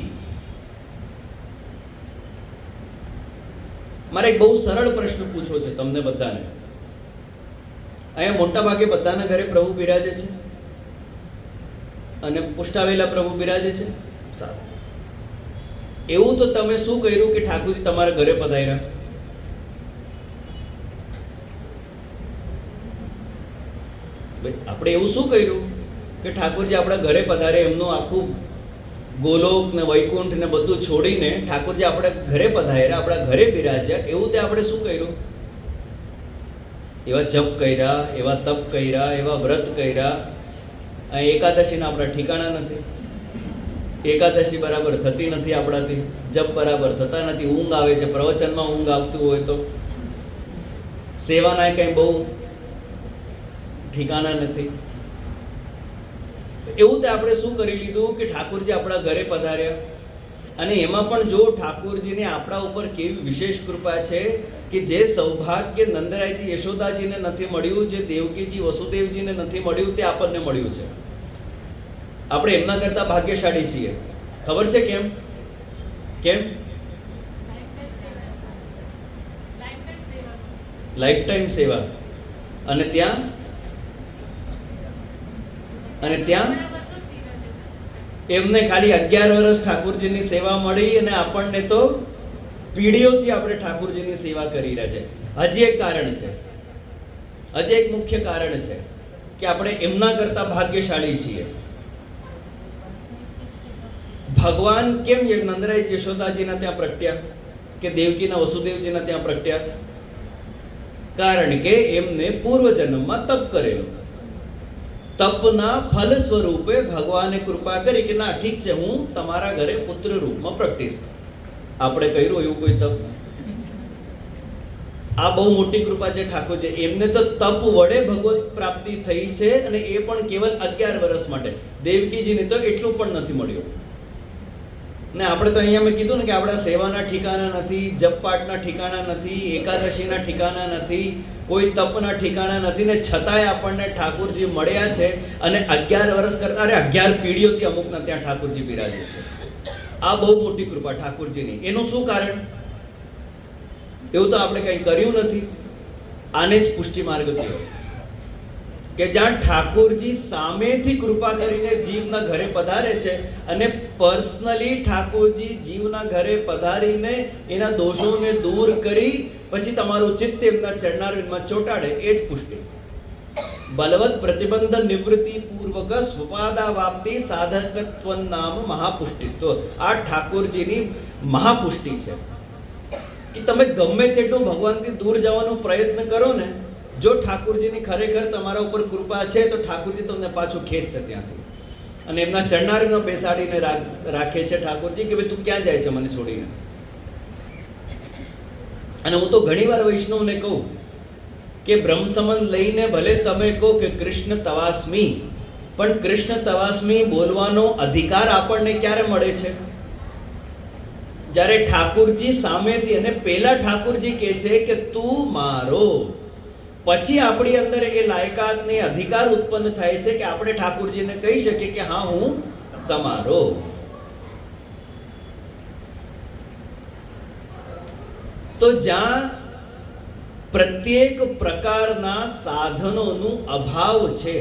મારે એક બહુ સરળ પ્રશ્ન પૂછવો છે તમને બધાને. અહીંયા મોટા ભાગે બધાના ઘરે પ્રભુ બિરાજે છે અને પુષ્ટાવેલા પ્રભુ બિરાજે છે. સારું, એવું તો તમે શું કર્યું કે ઠાકોરજી તમારા ઘરે પધાર્યા? આપણે એવું શું કર્યું કે ઠાકોરજી આપણા ઘરે પધારે, એમનું આખું ગોલોક ને વૈકુંઠ ને બધું છોડીને ઠાકોરજી આપણે ઘરે પધાર્યા, આપણા ઘરે બિરાજ્યા, એવું તે આપણે શું કર્યું? એવા જપ કર્યા, એવા તપ કર્યા, એવા વ્રત કર્યા. અહીં એકાદશીના આપણા ઠીકાણા નથી. એકાદશી બરાબર થતી નથી આપણાથી, જપ બરાબર થતા નથી, ઊંઘ આવે છે, પ્રવચનમાં ઊંઘ આવતું હોય તો, સેવાના કંઈ બહુ ઠીકાણા નથી. એવું તે આપણે શું કરી લીધું કે ઠાકોરજી આપણા ઘરે પધાર્યા, અને એમાં પણ જો ઠાકોરજીને આપણા ઉપર કેવી વિશેષ કૃપા છે કે જે સૌભાગ્ય નંદરાયજી યશોદાજીને નથી મળ્યું, જે દેવકીજી વસુદેવજીને નથી મળ્યું, તે આપણને મળ્યું છે. આપણે એમના કરતા ભાગ્યશાળી છીએ. ખબર છે કેમ? કેમ? લાઈફ ટાઈમ સેવા. અને ત્યાં એમને ખાલી 11 વર્ષ ઠાકોરજીની સેવા મળી, અને આપણને તો પીઢીઓથી આપણે ઠાકોરજીની સેવા કરી રહ્યા છે. હજી એક કારણ છે, હજી એક મુખ્ય કારણ છે કે આપણે એમના કરતા ભાગ્યશાળી છીએ. ભગવાન કેમ નંદરાય યશોદાજીના ત્યાં પ્રગટ્યા કે દેવકીના વસુદેવજીના ત્યાં પ્રગટ્યા? કારણ કે એમને પૂર્વજન્મમાં તપ કરેલું. તપના ફલ સ્વરૂપે ભગવાને કૃપા કરી કે ના ઠીક છે, હું તમારા ઘરે પુત્ર રૂપમાં પ્રગટીશ. આપણે કર્યું એવું કોઈ તપ? આ બહુ મોટી કૃપા છે ઠાકોરજી. એમને તો તપ વડે ભગવત પ્રાપ્તિ થઈ છે, અને એ પણ કેવલ 11 વર્ષ માટે. દેવકીજીને તો એટલું પણ નથી મળ્યું. ને આપણે તો અહીંયા મેં કીધું ને કે આપણા સેવાના ઠિકાણા નથી, જપ પાઠના ઠિકાણા નથી, એકાદશીના ઠિકાણા નથી, કોઈ તપના ઠિકાણા નથી, ને છતાંય આપણને ઠાકોરજી મળ્યા છે. અને 11 વર્ષ કરતા, અરે 11 પેઢીઓથી અમુકના ત્યાં ઠાકોરજી બિરાજે છે. આ બહુ મોટી કૃપા ઠાકોરજીની. એનું શું કારણ? એવું તો આપણે કંઈ કર્યું નથી. આને જ પુષ્ટિ માર્ગ કહેવાય. કે જ્યાં ઠાકોરજી સામેથી કૃપા કરીને જીવના ઘરે પધારે છે અને પર્સનલી ઠાકોરજી જીવના ઘરે પધારીને એના દોષોને દૂર કરી પછી તમારું ચિત્ત એમના ચરણારવિંદમાં ચોંટાડે, એ જ પુષ્ટિ. બલવત પ્રતિબંધ નિવૃત્તિ પૂર્વક સ્વપાદા વાપ્તિ સાધકત્વ નામ મહાપુષ્ટિત્વ. આ ઠાકોરજીની મહાપુષ્ટિ છે કે તમે ગમે તેટલું ભગવાનથી દૂર જવાનો પ્રયત્ન કરો ને, જો ઠાકોરજીની ખરેખર તમારા ઉપર કૃપા છે તો ઠાકોરજી તમને પાછું ખેંચશે ત્યાંથી અને એમના ચરણારવિંદમાં બેસાડીને રાખે છે ઠાકોરજી કે ભાઈ તું ક્યાં જાય છે મને છોડીને. અને હું તો ઘણીવાર વૈષ્ણવને કહું કે બ્રહ્મ સંબંધ લઈને ભલે તમે કહો કે કૃષ્ણ તવાસ્મી, પણ કૃષ્ણ તવાસ્મી બોલવાનો અધિકાર આપણને ક્યારે મળે છે? જ્યારે ઠાકોરજી સામેથી, અને પહેલા ઠાકોરજી કહે છે કે તું મારો, પછી આપણી અંદર એ લાયકાત ને અધિકાર ઉત્પન્ન થાય છે કે આપણે ઠાકોરજીને કહી શકીએ કે હા હું તમારો. તો જ્યાં પ્રત્યેક પ્રકારના સાધનોનું અભાવ છે,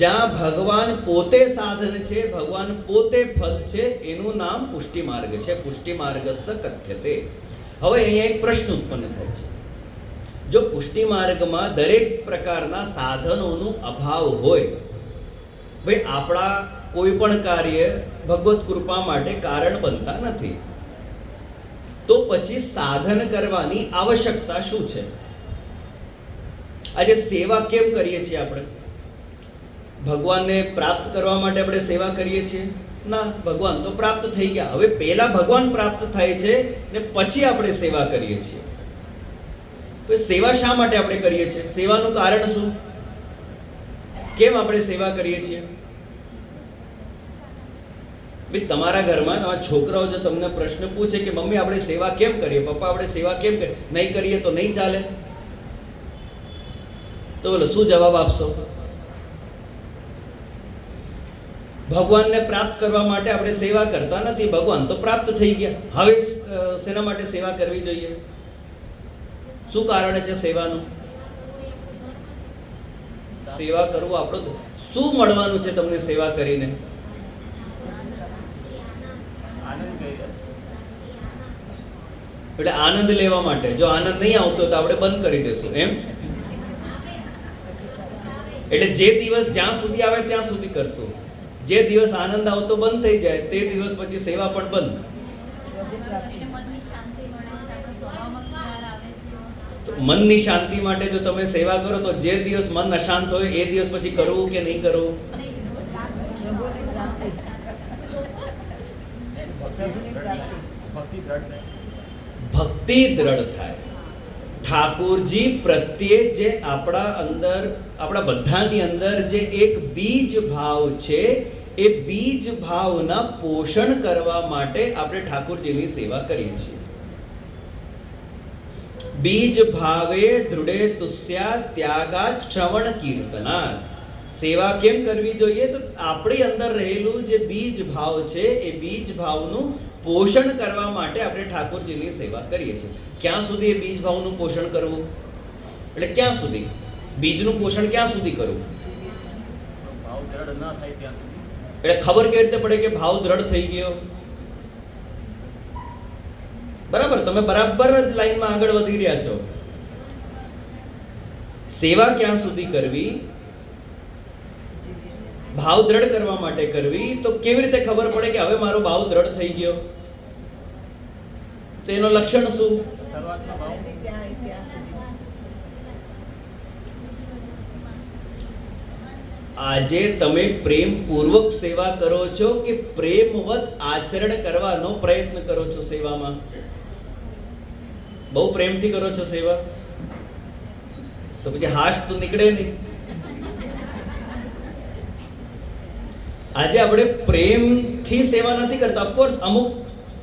જ્યાં ભગવાન પોતે સાધન છે, ભગવાન પોતે ફલ છે, એનું નામ પુષ્ટિ માર્ગ છે. પુષ્ટિ માર્ગસ્ય કથ્યતે. હવે અહીંયા એક પ્રશ્ન ઉત્પન્ન થાય છે. જો પુષ્ટિ માર્ગમાં દરેક પ્રકારના સાધનોનું અભાવ હોય, ભાઈ આપણા કોઈ પણ કાર્ય ભગવત કૃપા માટે કારણ બનતા નથી, તો પછી સાધન કરવાની આવશ્યકતા શું છે? આજે સેવા કેમ કરીએ છીએ આપણે? ભગવાનને પ્રાપ્ત કરવા માટે આપણે સેવા કરીએ છીએ? ના, ભગવાન તો પ્રાપ્ત થઈ ગયા. હવે પહેલા ભગવાન પ્રાપ્ત થાય છે ને પછી આપણે સેવા કરીએ છીએ. તો સેવા શા માટે આપણે કરીએ છીએ? સેવાનું કારણ શું? કેમ આપણે સેવા કરીએ છીએ? ભાઈ તમારા ઘરમાં તમારા છોકરાઓ જો તમને પ્રશ્ન પૂછે કે મમ્મી આપણે સેવા કેમ કરીએ, પપ્પા આપણે સેવા કેમ કરીએ, નહીં કરીએ તો નહીં ચાલે, તો બોલો શું જવાબ આપશો? ભગવાનને પ્રાપ્ત કરવા માટે આપણે સેવા કરતા નથી, ભગવાન તો પ્રાપ્ત થઈ ગયા, હવે શેના માટે સેવા કરવી જોઈએ? શું કારણ છે સેવાનું? સેવા કરવું આપણો, શું મળવાનું છે તમને સેવા કરીને? એટલે આનંદ લેવા માટે. જો આનંદ નહીં આવતો તો આપણે બંધ કરી દેશું, એમ? એટલે જે દિવસ જ્યાં સુધી આવે ત્યાં સુધી કરશું. જે દિવસ આનંદ આવતો બંધ થઈ જાય તે દિવસ પછી સેવા પણ બંધ. મનની શાંતિ માટે જો તમે સેવા કરો તો જે દિવસ મન અશાંત હોય એ દિવસ પછી કરવું કે નહીં કરવું? ભક્તિ દ્રઢ થાય. ઠાકોરજી પ્રત્યે જે આપણા અંદર, આપણા બધાની અંદર જે એક બીજ ભાવ છે, એ બીજ ભાવના પોષણ કરવા માટે આપણે ઠાકોરજીની સેવા કરીએ છીએ. બીજ ભાવે દૃઢે તુષ્યા ત્યાગા શ્રવણ કીર્તના. સેવા કેમ કરવી જોઈએ? તો આપણી અંદર રહેલું જે બીજ ભાવ છે એ બીજ ભાવનું પોષણ કરવા માટે આપણે ઠાકોરજીની સેવા કરીએ છીએ. ક્યાં સુધી એ બીજ ભાવનું પોષણ કરવું? એટલે ક્યાં સુધી બીજનું પોષણ ક્યાં સુધી કરવું? ભાવ દ્રઢ ના થાય ત્યાં સુધી. એટલે ખબર કેવી રીતે પડે કે ભાવ દ્રઢ થઈ ગયો? બરાબર, તમે બરાબર જ લાઈનમાં આગળ વધી રહ્યા છો. સેવા ક્યાં સુધી કરવી? ભાવ દ્રઢ કરવા માટે કરવી. તો કેવી રીતે ખબર પડે કે હવે મારો ભાવ દ્રઢ થઈ ગયો? તો એનો લક્ષણ શું? શરૂઆતમાં ભાવ આજે તમે પ્રેમ પૂર્વક સેવા કરો છો કે પ્રેમવત આચરણ કરવાનો પ્રયત્ન કરો છો? સેવામાં બહુ પ્રેમથી કરો છો સેવા, તો પછી હાશ તો નીકળે નહીં. આજે આપણે પ્રેમથી સેવા નથી કરતા. ઓફકોર્સ અમુક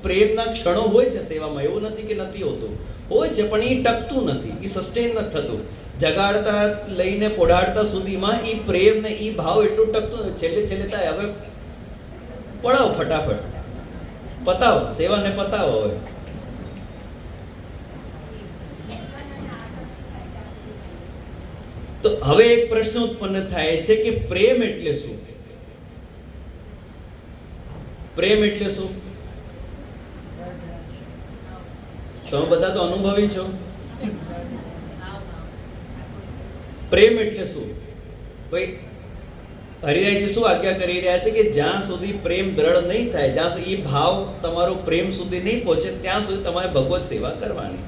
પ્રેમના ક્ષણો હોય છે સેવામાં, એવું નથી કે નથી હોતું, હોય છે, પણ એ ટકતું નથી, એ સસ્ટેન નથી થતું. જગાડતા લઈને પોઢાડતા સુધીમાં એ પ્રેમ ને એ ભાવ એટલું ટકતું નથી. છેલ્લે છેલ્લે થાય હવે પડાવો, ફટાફટ પતાવો, સેવાને પતાવો. હવે તો હવે એક પ્રશ્ન ઉત્પન્ન થાય છે કે પ્રેમ એટલે શું? પ્રેમ એટલે શું? તમે બધા તો અનુભવી છો. પ્રેમ એટલે શું? ભાઈ હરિરાયજી શું આજ્ઞા કરી રહ્યા છે કે જ્યાં સુધી પ્રેમ દ્રઢ નહીં થાય, જ્યાં સુધી એ ભાવ તમારો પ્રેમ સુધી નહીં પહોંચે, ત્યાં સુધી તમારે ભગવત સેવા કરવાની.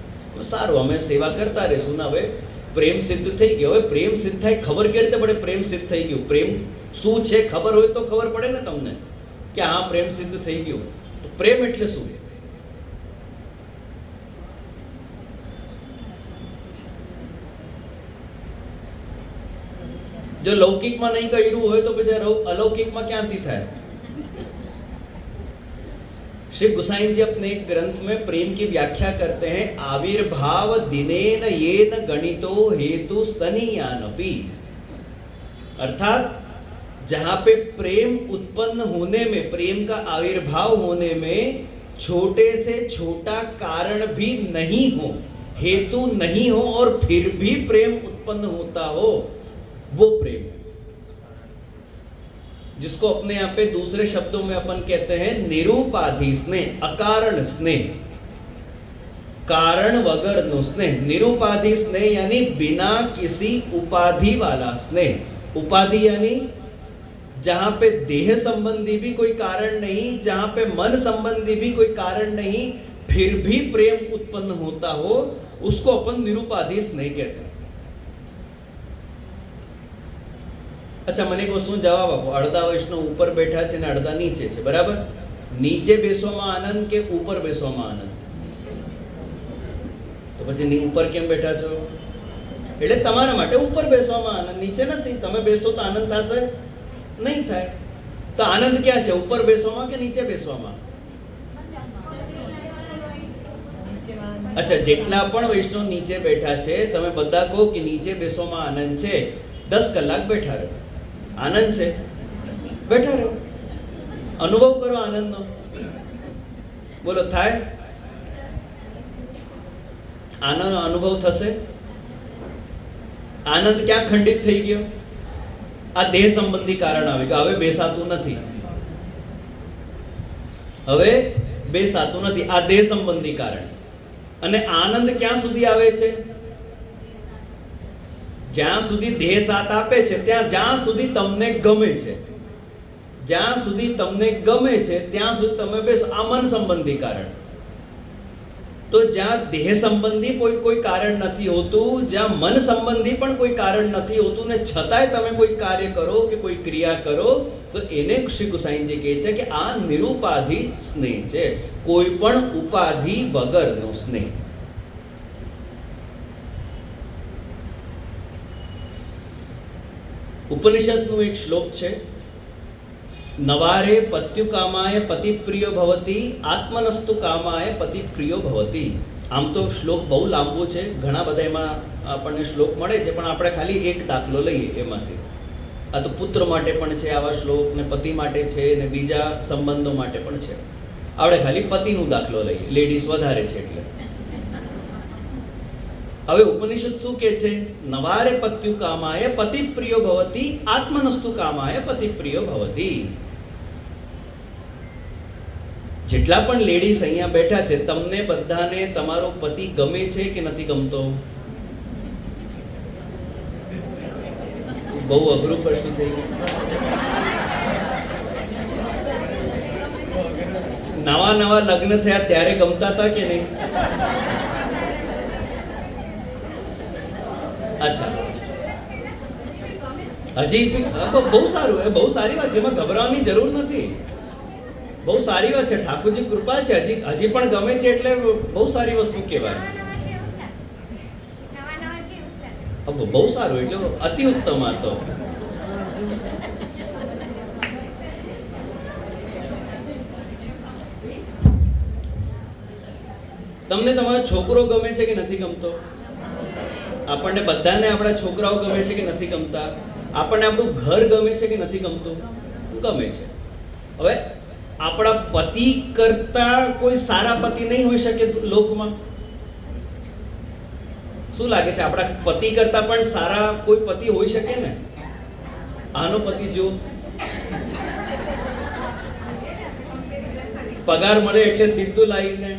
સારું, અમે સેવા કરતા રહીશું ને. હવે પ્રેમ સિદ્ધ થઈ ગયો. હવે પ્રેમ સિદ્ધ થાય ખબર કેવી રીતે પડે? પ્રેમ સિદ્ધ થઈ ગયું, પ્રેમ શું છે ખબર હોય તો ખબર પડે ને તમને કે હા પ્રેમ સિદ્ધ થઈ ગયું. તો પ્રેમ એટલે શું? જો લૌકિકમાં નહીં કર્યું હોય તો પછી अलौकिकમાં ક્યાંથી થાય? श्री गोसाई जी अपने एक ग्रंथ में प्रेम की व्याख्या करते हैं, आविर्भाव दिनेन येन गणितो हेतु स्तनीयानपि। अर्थात जहां पे प्रेम उत्पन्न होने में, प्रेम का आविर्भाव होने में छोटे से छोटा कारण भी नहीं हो, हेतु नहीं हो और फिर भी प्रेम उत्पन्न होता हो, वो प्रेम है, जिसको अपने यहाँ पे दूसरे शब्दों में अपन कहते हैं निरूपाधि स्नेह, अकारण स्नेह, कारण वगर नो स्नेह। निरूपाधि स्नेह यानी बिना किसी उपाधि वाला स्नेह। उपाधि यानी जहां पे देह संबंधी भी कोई कारण नहीं, जहां पे मन संबंधी भी कोई कारण नहीं, फिर भी प्रेम उत्पन्न होता हो, उसको अपन निरूपाधि स्नेह कहते हैं। अच्छा, મને એક વસ્તુનો જવાબ આપો. અડધા વર્ષનો ઉપર બેઠા છે ને અડધા નીચે છે, બરાબર? નીચે બેસવામાં આનંદ કે ઉપર બેસવામાં આનંદ? તો પછી ઉપર કેમ બેઠા છો? એટલે તમારા માટે ઉપર બેસવામાં આનંદ, નીચે નથી. તમે બેસો તો આનંદ થશે? નહીં થાય. તો આનંદ ક્યાં છે? ઉપર બેસવામાં કે નીચે બેસવામાં? અચ્છા, જેટલા પણ વૈષ્ણવ નીચે બેઠા છે, તમે બધા કહો કે નીચે બેસવામાં આનંદ છે, 10 કલાક બેઠા રહો. આનંદ છે, બેઠા રહો, અનુભવ કરો આનંદનો. બોલો, થાય? આનંદ અનુભવ થશે? આનંદ ક્યાં ખંડિત થઈ ગયો? આ દેહ સંબંધી કારણ આવી ગયું. હવે બેસાતું નથી, હવે બેસાતું નથી, આ દેહ સંબંધી કારણ. અને આનંદ ક્યાં સુધી આવે છે? જ્યાં સુધી દેહ સાથ આપે છે, ત્યાં જ્યાં સુધી તમને ગમે છે, જ્યાં સુધી તમને ગમે છે ત્યાં સુધી તમે બેસો. આ મન સંબંધી કારણ. તો જ્યાં દેહ સંબંધી કોઈ કારણ નથી હોતું, જ્યાં મન સંબંધી પણ કોઈ કારણ નથી હોતું, ને છતાંય તમે કોઈ કાર્ય કરો કે કોઈ ક્રિયા કરો, તો એને શ્રી ગુસાઈજી કહે છે કે આ નિરૂપાધિ સ્નેહ છે, કોઈ પણ ઉપાધિ વગરનો સ્નેહ. ઉપનિષદનું એક શ્લોક છે, નવારે પત્યુ કામાય પતિ પ્રિયો ભવતી, આત્મનસ્તુ કામાય પતિ પ્રિયો ભવતી. આમ તો શ્લોક બહુ લાંબો છે, ઘણા બધા એમાં આપણને શ્લોક મળે છે, પણ આપણે ખાલી એક દાખલો લઈએ એમાંથી. આ તો પુત્ર માટે પણ છે આવા શ્લોક, ને પતિ માટે છે, ને બીજા સંબંધો માટે પણ છે. આપણે ખાલી પતિનું દાખલો લઈએ, લેડીઝ વધારે છે એટલે. હવે ઉપનિષદ શું કહે છે? નવારે પત્યુ કામાય પતિ પ્રિયો ભવતી, આત્મનસ્તુ કામાય પતિ પ્રિયો ભવતી. જેટલા પણ લેડીઝ અહીંયા બેઠા છે, તમને બધાને તમારો પતિ ગમે છે કે નથી ગમતો? બહુ અઘરું પ્રશ્ન થઈ ગયું. નવા નવા લગ્ન થયા ત્યારે ગમતા હતા કે નહીં? અચ્છા, હજી બહુ સારું, એ બહુ સારી વાત છે, એમાં ગભરાવાની જરૂર નથી. બહુ સારી વાત છે, ઠાકોરજી કૃપા છે, હજી પણ ગમે છે એટલે બહુ સારી વસ્તુ કહેવાય. બહુ સારું, એટલે અતિ ઉત્તમ. આ તો તમને તમારો છોકરો ગમે છે કે નથી ગમતો? આપણને બધાને આપણા છોકરાઓ ગમે છે કે નથી ગમતા? આપણને આપણું ઘર ગમે છે કે નથી ગમતું? ગમે છે. હવે આપણા પતિ કરતા કોઈ સારા પતિ નહીં હોઈ શકે લોકમાં. શું લાગે છે આપણા પતિ કરતા પણ સારા કોઈ પતિ હોઈ શકે ને? આનો પતિ જો પગાર મળે એટલે સીધું લાવીને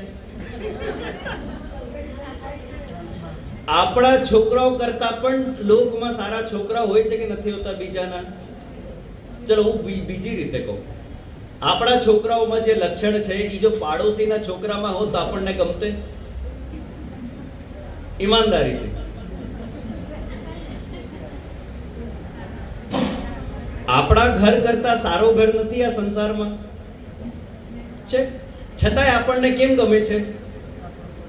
આપણા છોકરાઓ કરતા પણ લોકમાં સારા છોકરા હોય છે કે નથી હોતા બીજાના? ચલો હું બીજી રીતે કહું, આપણા છોકરાઓમાં જે લક્ષણ છે એ જો પાડોશીના છોકરામાં હોત તો આપણને ગમતે? ઈમાનદારીથી આપણા ઘર કરતા સારો ઘર નથી આ સંસારમાં છે, છતાંય આપણને કેમ ગમે છે?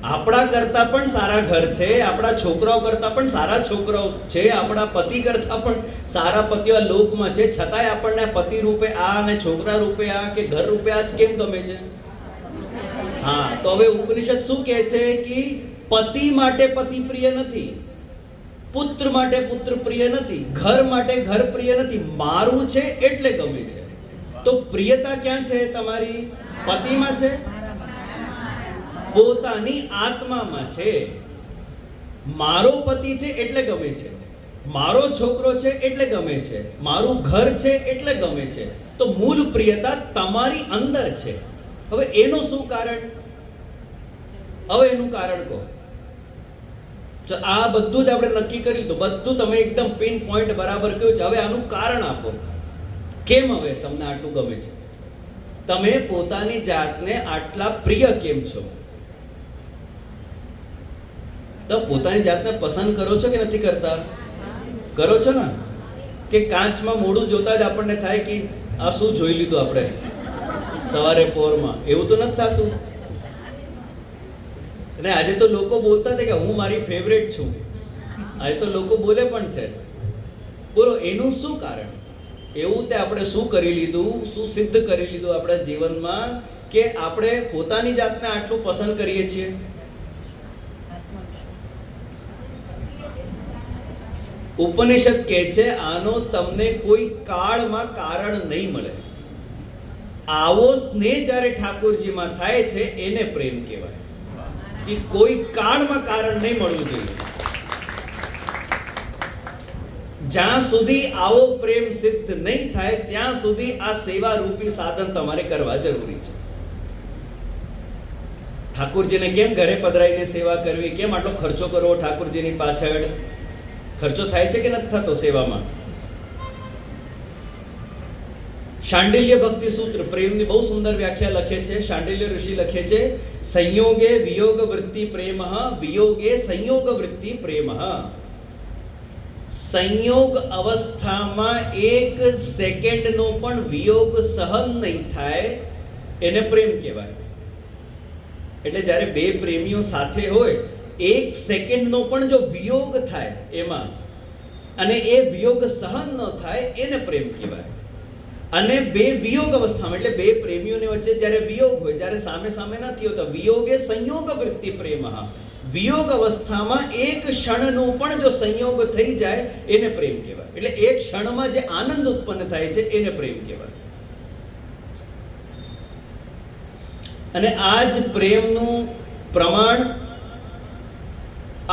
આપણા કરતા પણ સારા ઘર છે, આપણા છોકરાઓ કરતા પણ સારા છોકરાઓ છે, આપણા પતિ કરતા પણ સારા પતિઓ આ લોકમાં છે, છતાંય આપણને પતિ રૂપે આ અને છોકરા રૂપે આ કે ઘર રૂપે આ જ કેમ ગમે છે? હા, તો હવે ઉપનિષદ શું કહે છે કે પતિ માટે પતિ પ્રિય નથી, પુત્ર માટે પુત્ર પ્રિય નથી, ઘર માટે ઘર પ્રિય નથી, મારું છે એટલે ગમે છે. તો પ્રિયતા ક્યાં છે તમારી? પતિમાં છે, પોતાની આત્મામાં છે. મારો પતિ છે એટલે ગમે છે, મારો છોકરો છે એટલે ગમે છે, મારું ઘર છે એટલે ગમે છે. તો મૂળ પ્રિયતા તમારી અંદર છે. હવે એનું શું કારણ? હવે એનું કારણ કહો. આ બધું જ આપણે નક્કી કરી લીધું, બધું તમે એકદમ પિન પોઈન્ટ બરાબર કહ્યું છે. હવે આનું કારણ આપો. કેમ હવે તમને આટલું ગમે છે? તમે પોતાની જાતને આટલા પ્રિય કેમ છો? તો પોતાની જાતને પસંદ કરો છો કે નથી કરતા? કરો છો ને? કે કાચમાં મોઢું જોતા જ આપણને થાય કે આ શું જોઈ લીધું આપણે સવારે પોરમાં? એવું તો નથી થતું. અને આજે તો લોકો બોલતા હતા કે હું મારી ફેવરેટ છું. આજે તો લોકો બોલે પણ છે. બોલો એનું શું કારણ? એવું તે આપણે શું કરી લીધું, શું સિદ્ધ કરી લીધું આપણા જીવનમાં કે આપણે પોતાની જાતને આટલું પસંદ કરીએ છીએ? ઉપનિષદ કહે છે આનો તમને કોઈ કાળમાં કારણ નહીં મળે. આવો સ્નેહ જ્યારે ઠાકોરજીમાં થાય છે એને પ્રેમ કહેવાય. કે કોઈ કાળમાં કારણ નહીં મળવું જોઈએ. જ્યાં સુધી આવો પ્રેમ સિદ્ધ નહીં થાય ત્યાં સુધી આ સેવા રૂપી સાધન તમારે કરવા જરૂરી છે. ઠાકોરજીને કેમ ઘરે પધરાઈને સેવા કરવી, કેમ આટલો ખર્ચો કરવો ઠાકોરજીની પાછળ? ખર્ચો થાય છે કે નથી થતો સેવામાં? શાંડિલ્ય ભક્તિ સૂત્ર પ્રેમની બહુ સુંદર વ્યાખ્યા લખે છે. શાંડિલ્ય ઋષિ લખે છે સંયોગે વિયોગ વૃત્તિ પ્રેમ, વિયોગે સંયોગ વૃત્તિ પ્રેમ. સંયોગ અવસ્થામાં એક સેકન્ડનો પણ વિયોગ સહન નહીં થાય એને પ્રેમ કહેવાય. એટલે જ્યારે બે પ્રેમીઓ સાથે હોય, એક સેકન્ડનો પણ જો વિયોગ થાય એમાં અને એ વિયોગ સહન ન થાય એને પ્રેમ કહેવાય. અને બે વિયોગ અવસ્થામાં એટલે બે પ્રેમીઓની વચ્ચે જ્યારે વિયોગ હોય, જ્યારે સામે સામે નથી હોતા, વિયોગે સંયોગ વૃત્તિ પ્રેમ. વિયોગ અવસ્થામાં એક ક્ષણનો પણ જો સંયોગ થઈ જાય એને પ્રેમ કહેવાય. એટલે એક ક્ષણમાં જે આનંદ ઉત્પન્ન થાય છે એને પ્રેમ કહેવાય. અને આ જ પ્રેમનું પ્રમાણ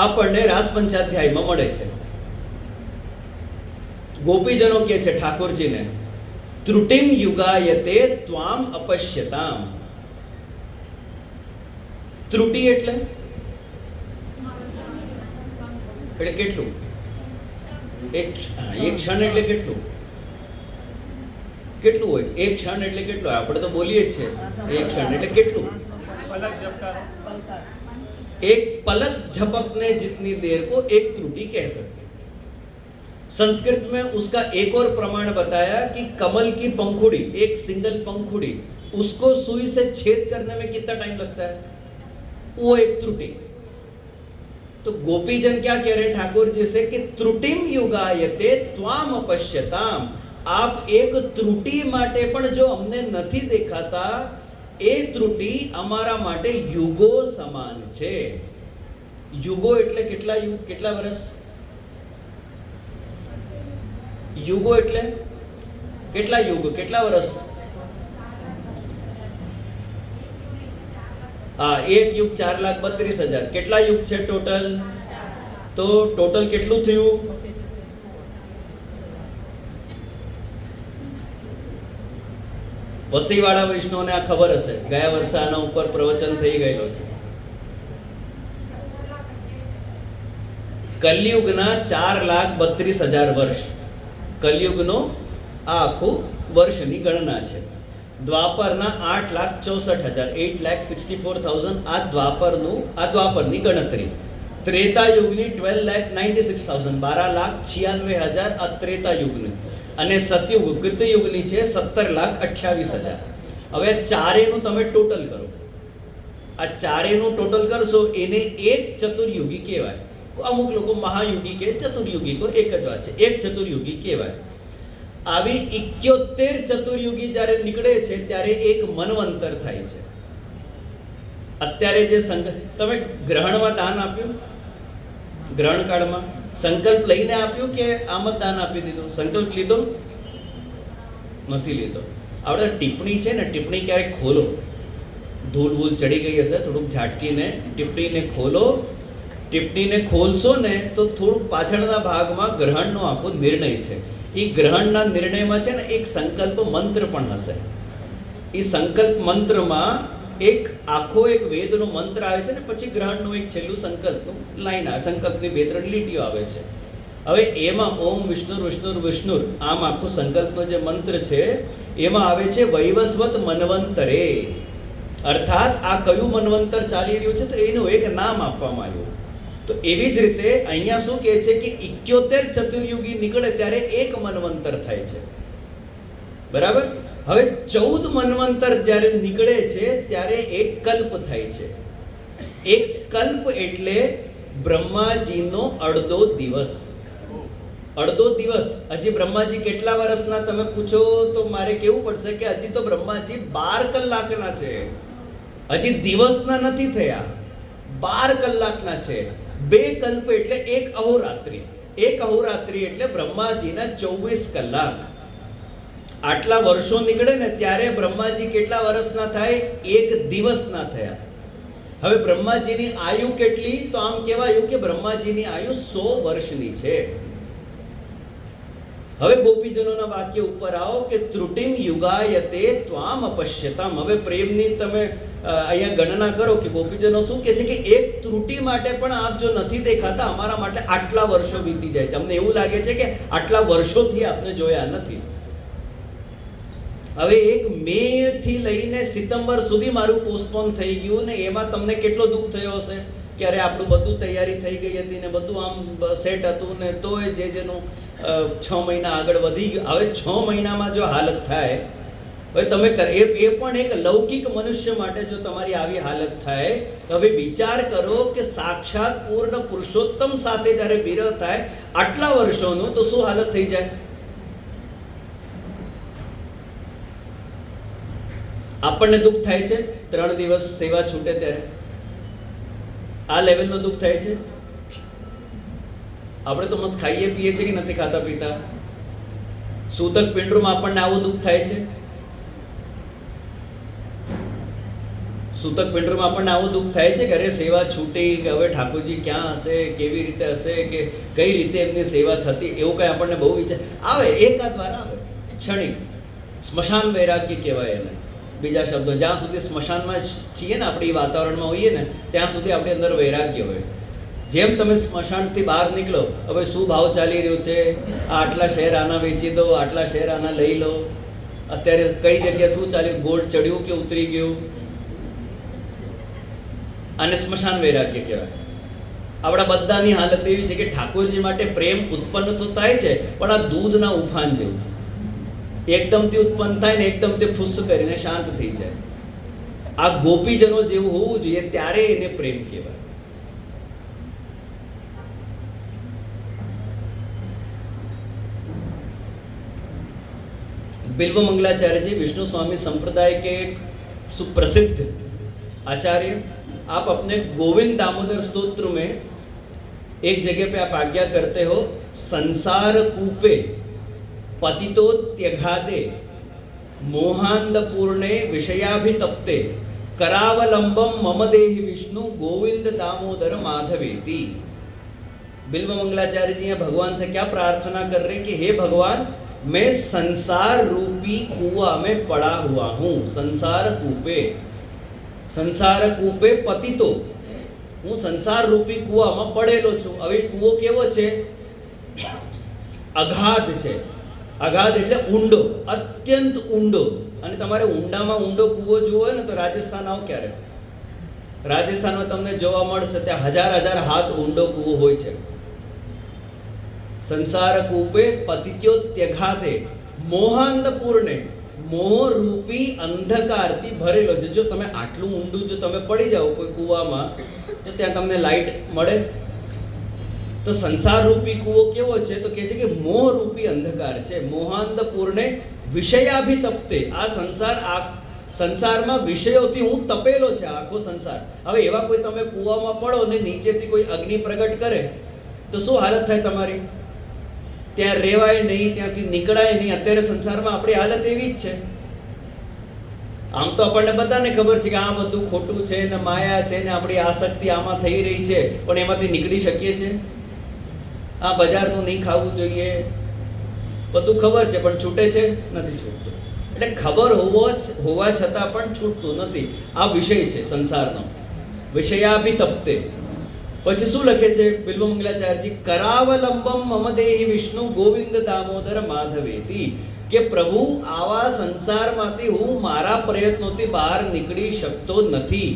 આપણને રાસ પંચાધ્યાયમાં મળે છે. ગોપીજનો કહે છે ઠાકોરજીને ત્રુટિમ યુગાયતે ત્વામ અપશ્યતામ. ત્રુટિ એટલે કેટલું? એક ક્ષણ એટલે કેટલું? કેટલું હોય છે? એક ક્ષણ એટલે કેટલું? આપણે તો બોલીએ જ છે એક ક્ષણ એટલે કેટલું? एक पलक झपकने जितनी देर को एक त्रुटि कह सकते. संस्कृत में उसका एक और प्रमाण बताया कि कमल की पंखुड़ी, एक सिंगल पंखुड़ी, उसको सुई से छेद करने में कितना टाइम लगता है? वो एक त्रुटि. तो गोपीजन क्या कह रहे ठाकुर जी से कि त्रुटिम युगायते त्वाम अपश्यताम. आप एक त्रुटि माटे पण जो हमने નથી દેખાતા એ ત્રુટિ અમારા માટે યુગો સમાન છે. યુગો એટલે કેટલા યુગ? કેટલા વર્ષ? યુગો એટલે કેટલા યુગ? કેટલા વર્ષ? હા, એક યુગ 4,32,000. કેટલા યુગ છે ટોટલ? તો ટોટલ કેટલું થયું? વસીવાળા વૈષ્ણવને આ ખબર હશે, ગયા વર્ષે આના ઉપર પ્રવચન થઈ ગયેલો છે. કલયુગના 4,32,000 વર્ષ, કલયુગનો આ આખું વર્ષની ગણના છે. દ્વાપરના 8,64,000, 8,64,000 આ દ્વાપરની ગણતરી. ત્રેતા યુગની 12,96,000, 12,96,000 આ ત્રેતા યુગની. અને સતયુગ કૃતયુગની છે 17,28,000. હવે ચારેયનું તમે ટોટલ કરો, આ ચારેયનું ટોટલ કરશો એને એક ચતુર્યુગી કહેવાય. અમુક લોકો મહાયુગી કે ચતુર્યુગી કો એક જ વાત છે, એક ચતુર્યુગી કહેવાય. આવી 71 ચતુર્યુગી જ્યારે નીકળે છે ત્યારે એક મનવંતર થાય છે. અત્યારે જે તમે ગ્રહણમાં દાન આપ્યું, ગ્રહણ કાળમાં સંકલ્પ લઈને આપ્યું કે આમ જ દાન આપી દીધું? સંકલ્પ લીધો નથી લીધો. આપણે ટિપ્પણી છે ને, ટિપ્પણી ક્યારેક ખોલો, ધૂળ ભૂલ ચડી ગઈ હશે, થોડુંક ઝાટકીને ટિપ્પણીને ખોલો. ટિપ્પણીને ખોલશો ને તો થોડુંક પાછળના ભાગમાં ગ્રહણનો આખો નિર્ણય છે. એ ગ્રહણના નિર્ણયમાં છે ને એક સંકલ્પ મંત્ર પણ હશે. એ સંકલ્પ મંત્રમાં એક આખો એક વેદનો મંત્ર આવે છે ને પછી ગ્રહણનું એક છેલ્લું સંકલ્પનું લાઈન આવે, સંકલ્પની 2-3 લીટીઓ આવે છે. હવે એમાં ઓમ વિષ્ણુ વિષ્ણુ વિષ્ણુ આમ આખો સંકલ્પનો જે મંત્ર છે એમાં આવે છે વૈવસ્વત મન્વંતરે, અર્થાત આ કયું મન્વંતર ચાલી રહ્યું છે તો એનું એક નામ આપવામાં આવ્યું. તો એવી જ રીતે અહીંયા શું કહે છે કે 71 ચતુર્યુગી નીકળે ત્યારે એક મન્વંતર થાય છે, બરાબર. હવે 14 મન્વંતર જ્યારે નીકળે છે ત્યારે એક કલ્પ થાય છે. એક કલ્પ એટલે બ્રહ્માજીનો અડધો દિવસ. અડધો દિવસ. હજી બ્રહ્માજી કેટલા વર્ષના તમે પૂછો તો મારે કેવું પડશે કે હજી તો બ્રહ્માજી 12 કલાકના છે, હજી દિવસના નથી થયા, 12 કલાકના છે. 2 કલ્પ એટલે એક અહોરાત્રી. એક અહોરાત્રી એટલે બ્રહ્માજીના 24 કલાક. આટલા વર્ષો નીકળે ને ત્યારે બ્રહ્માજી કેટલા વર્ષના થાય? 1 દિવસના થયા. હવે બ્રહ્માજીની આયુ કેટલી? તો આમ કહેવાયું કે બ્રહ્માજીની આયુ 100 વર્ષની છે. હવે ગોપીજનોના વાક્ય ઉપર આવો કે ત્રુટિમ યુગાયતે ત્વામ અપશ્યતામ. હવે પ્રેમની તમે અહીંયા ગણના કરો કે ગોપીજનો શું કહે છે કે એક ત્રુટિ માટે પણ આપ જો નથી દેખાતા, અમારા માટે આટલા વર્ષો વીતી જાય છે, અમને એવું લાગે છે કે આટલા વર્ષોથી આપને જોયા નથી. હવે 1 મે થી લઈને સપ્ટેમ્બર સુધી મારું પોસ્ટપોન થઈ ગયું ને એમાં તમને કેટલો દુઃખ થયો હશે કે અરે આપણું બધું તૈયારી થઈ ગઈ હતી ને બધું આમ સેટ હતું ને તોય જેનું 6 મહિના આગળ વધી ગયું. હવે 6 મહિનામાં જો હાલત થાય, હવે તમે એ પણ એક લૌકિક મનુષ્ય માટે જો તમારી આવી હાલત થાય, હવે વિચાર કરો કે સાક્ષાત પૂર્ણ પુરુષોત્તમ સાથે જ્યારે વિરહ થાય આટલા વર્ષોનું, તો શું હાલત થઈ જાય? આપણને દુઃખ થાય છે 3 દિવસ સેવા છૂટે ત્યારે, આ લેવલનું દુઃખ થાય છે. આપણે તો મસ્ત ખાઈએ પીએ છીએ કે નથી ખાતા પીતા? સૂતક પિંડમાં આપણને આવું દુઃખ થાય છે? સૂતક પિંડમાં આપણને આવું દુઃખ થાય છે કે અરે સેવા છૂટી, કે હવે ઠાકોરજી ક્યાં હશે, કેવી રીતે હશે, કે કઈ રીતે એમની સેવા થતી, એવું કંઈ આપણને બહુ વિચાર આવે. એકાદ વાર આવે, ક્ષણિક સ્મશાન વૈરાગ્ય કહેવાય એને, બીજા શબ્દો. જ્યાં સુધી સ્મશાનમાં છીએ ને, આપણે વાતાવરણમાં હોઈએ ને ત્યાં સુધી આપણી અંદર વૈરાગ્ય હોય. જેમ તમે સ્મશાનથી બહાર નીકળો, હવે શું ભાવ ચાલી રહ્યો છે, આટલા શેર આના વેચી દો, આટલા શેર આના લઈ લો, અત્યારે કઈ જગ્યાએ શું ચાલ્યું, ગોલ્ડ ચડ્યું કે ઉતરી ગયું, આને સ્મશાન વૈરાગ્ય કહેવાય. આપણા બધાની હાલત એવી છે કે ઠાકોરજી માટે પ્રેમ ઉત્પન્ન તો થાય છે પણ આ દૂધના ઉફાન જેવું, એકદમથી ઉત્પન્ન થાય ને એકદમ તે ફુસ્સ કરીને શાંત થઈ જાય. આ ગોપીજનો જેવું હોવું જોઈએ ત્યારે એને પ્રેમ કહેવાય. बिल्व मंगलाचार्य जी विष्णु स्वामी संप्रदाय के एक सुप्रसिद्ध आचार्य, आप अपने गोविंद दामोदर स्तोत्र में एक जगह पे आप आज्ञा करते हो, संसार कूपे पतितो त्यघादे मोहांध पूर्णे विषयाभितप्ते करावलंबम मम देहि विष्णु गोविंद दामोदर माधवेति. बिल्व मंगलाचार्य जी यहाँ भगवान से क्या प्रार्थना कर रहे हैं कि हे भगवान, मैं संसार रूपी कुआं में पड़ा हुआ हूं, संसार कूपे पतितो, હું સંસાર રૂપી કૂવામાં પડેલો છું. હવે કૂવો કેવો છે? અગાધ છે. અગાધ એટલે ઊંડો, અત્યંત ઊંડો. અને તમારે ઊંડામાં ઊંડો કૂવો જોવો હોય ને તો રાજસ્થાન આવો ક્યારે. રાજસ્થાનમાં તમને જોવા મળશે ત્યાં હજાર હજાર હાથ ઊંડો કૂવો હોય છે. સંસાર કૂપે પતિત્યો ત્યઘાતે મોહાંધપૂર્ણે, મોહ રૂપી અંધકારથી ભરેલો છે. જો તમે આટલું ઊંડું જો તમે પડી જાઓ કોઈ કૂવામાં તો ત્યાં તમને લાઈટ મળે? તો સંસાર રૂપી કૂવો કેવો છે? તો કહે છે કે મોહ રૂપી અંધકાર છે. મોહાંધપૂર્ણે વિષયાભિતપ્તે, આ સંસારમાં વિષયોથી હું તપેલો છે આખો સંસાર. હવે એવા કોઈ તમે કૂવામાં પડો ને નીચેથી કોઈ અગ્નિ પ્રગટ કરે તો શું હાલત થાય તમારી? ત્યાં રહેવાય નહીં, ત્યાંથી નીકળાય નહીં. અત્યારે સંસારમાં આપણી હાલત એવી જ છે. આમ તો આપણને બધાને ખબર છે કે આ બધું ખોટું છે ને માયા છે ને આપણી આસક્તિ આમાં થઈ રહી છે, પણ એમાંથી નીકળી શકીએ છીએ? આ બજારનું નહીં ખાવું જોઈએ, બધું ખબર છે પણ છૂટે છે? નથી છૂટતું. એટલે ખબર હોવા છતાં પણ છૂટતું નથી. આ વિષય છે સંસારનો. વિષયાભિતપ્તે. પછી શું લખે છે બિલ્વ મંગલાચાર્યજી? કરાવલંબમ મમ દેહી વિષ્ણુ ગોવિંદ દામોદર માધવેતી, કે પ્રભુ આવા સંસારમાંથી હું મારા પ્રયત્નોથી બહાર નીકળી શકતો નથી.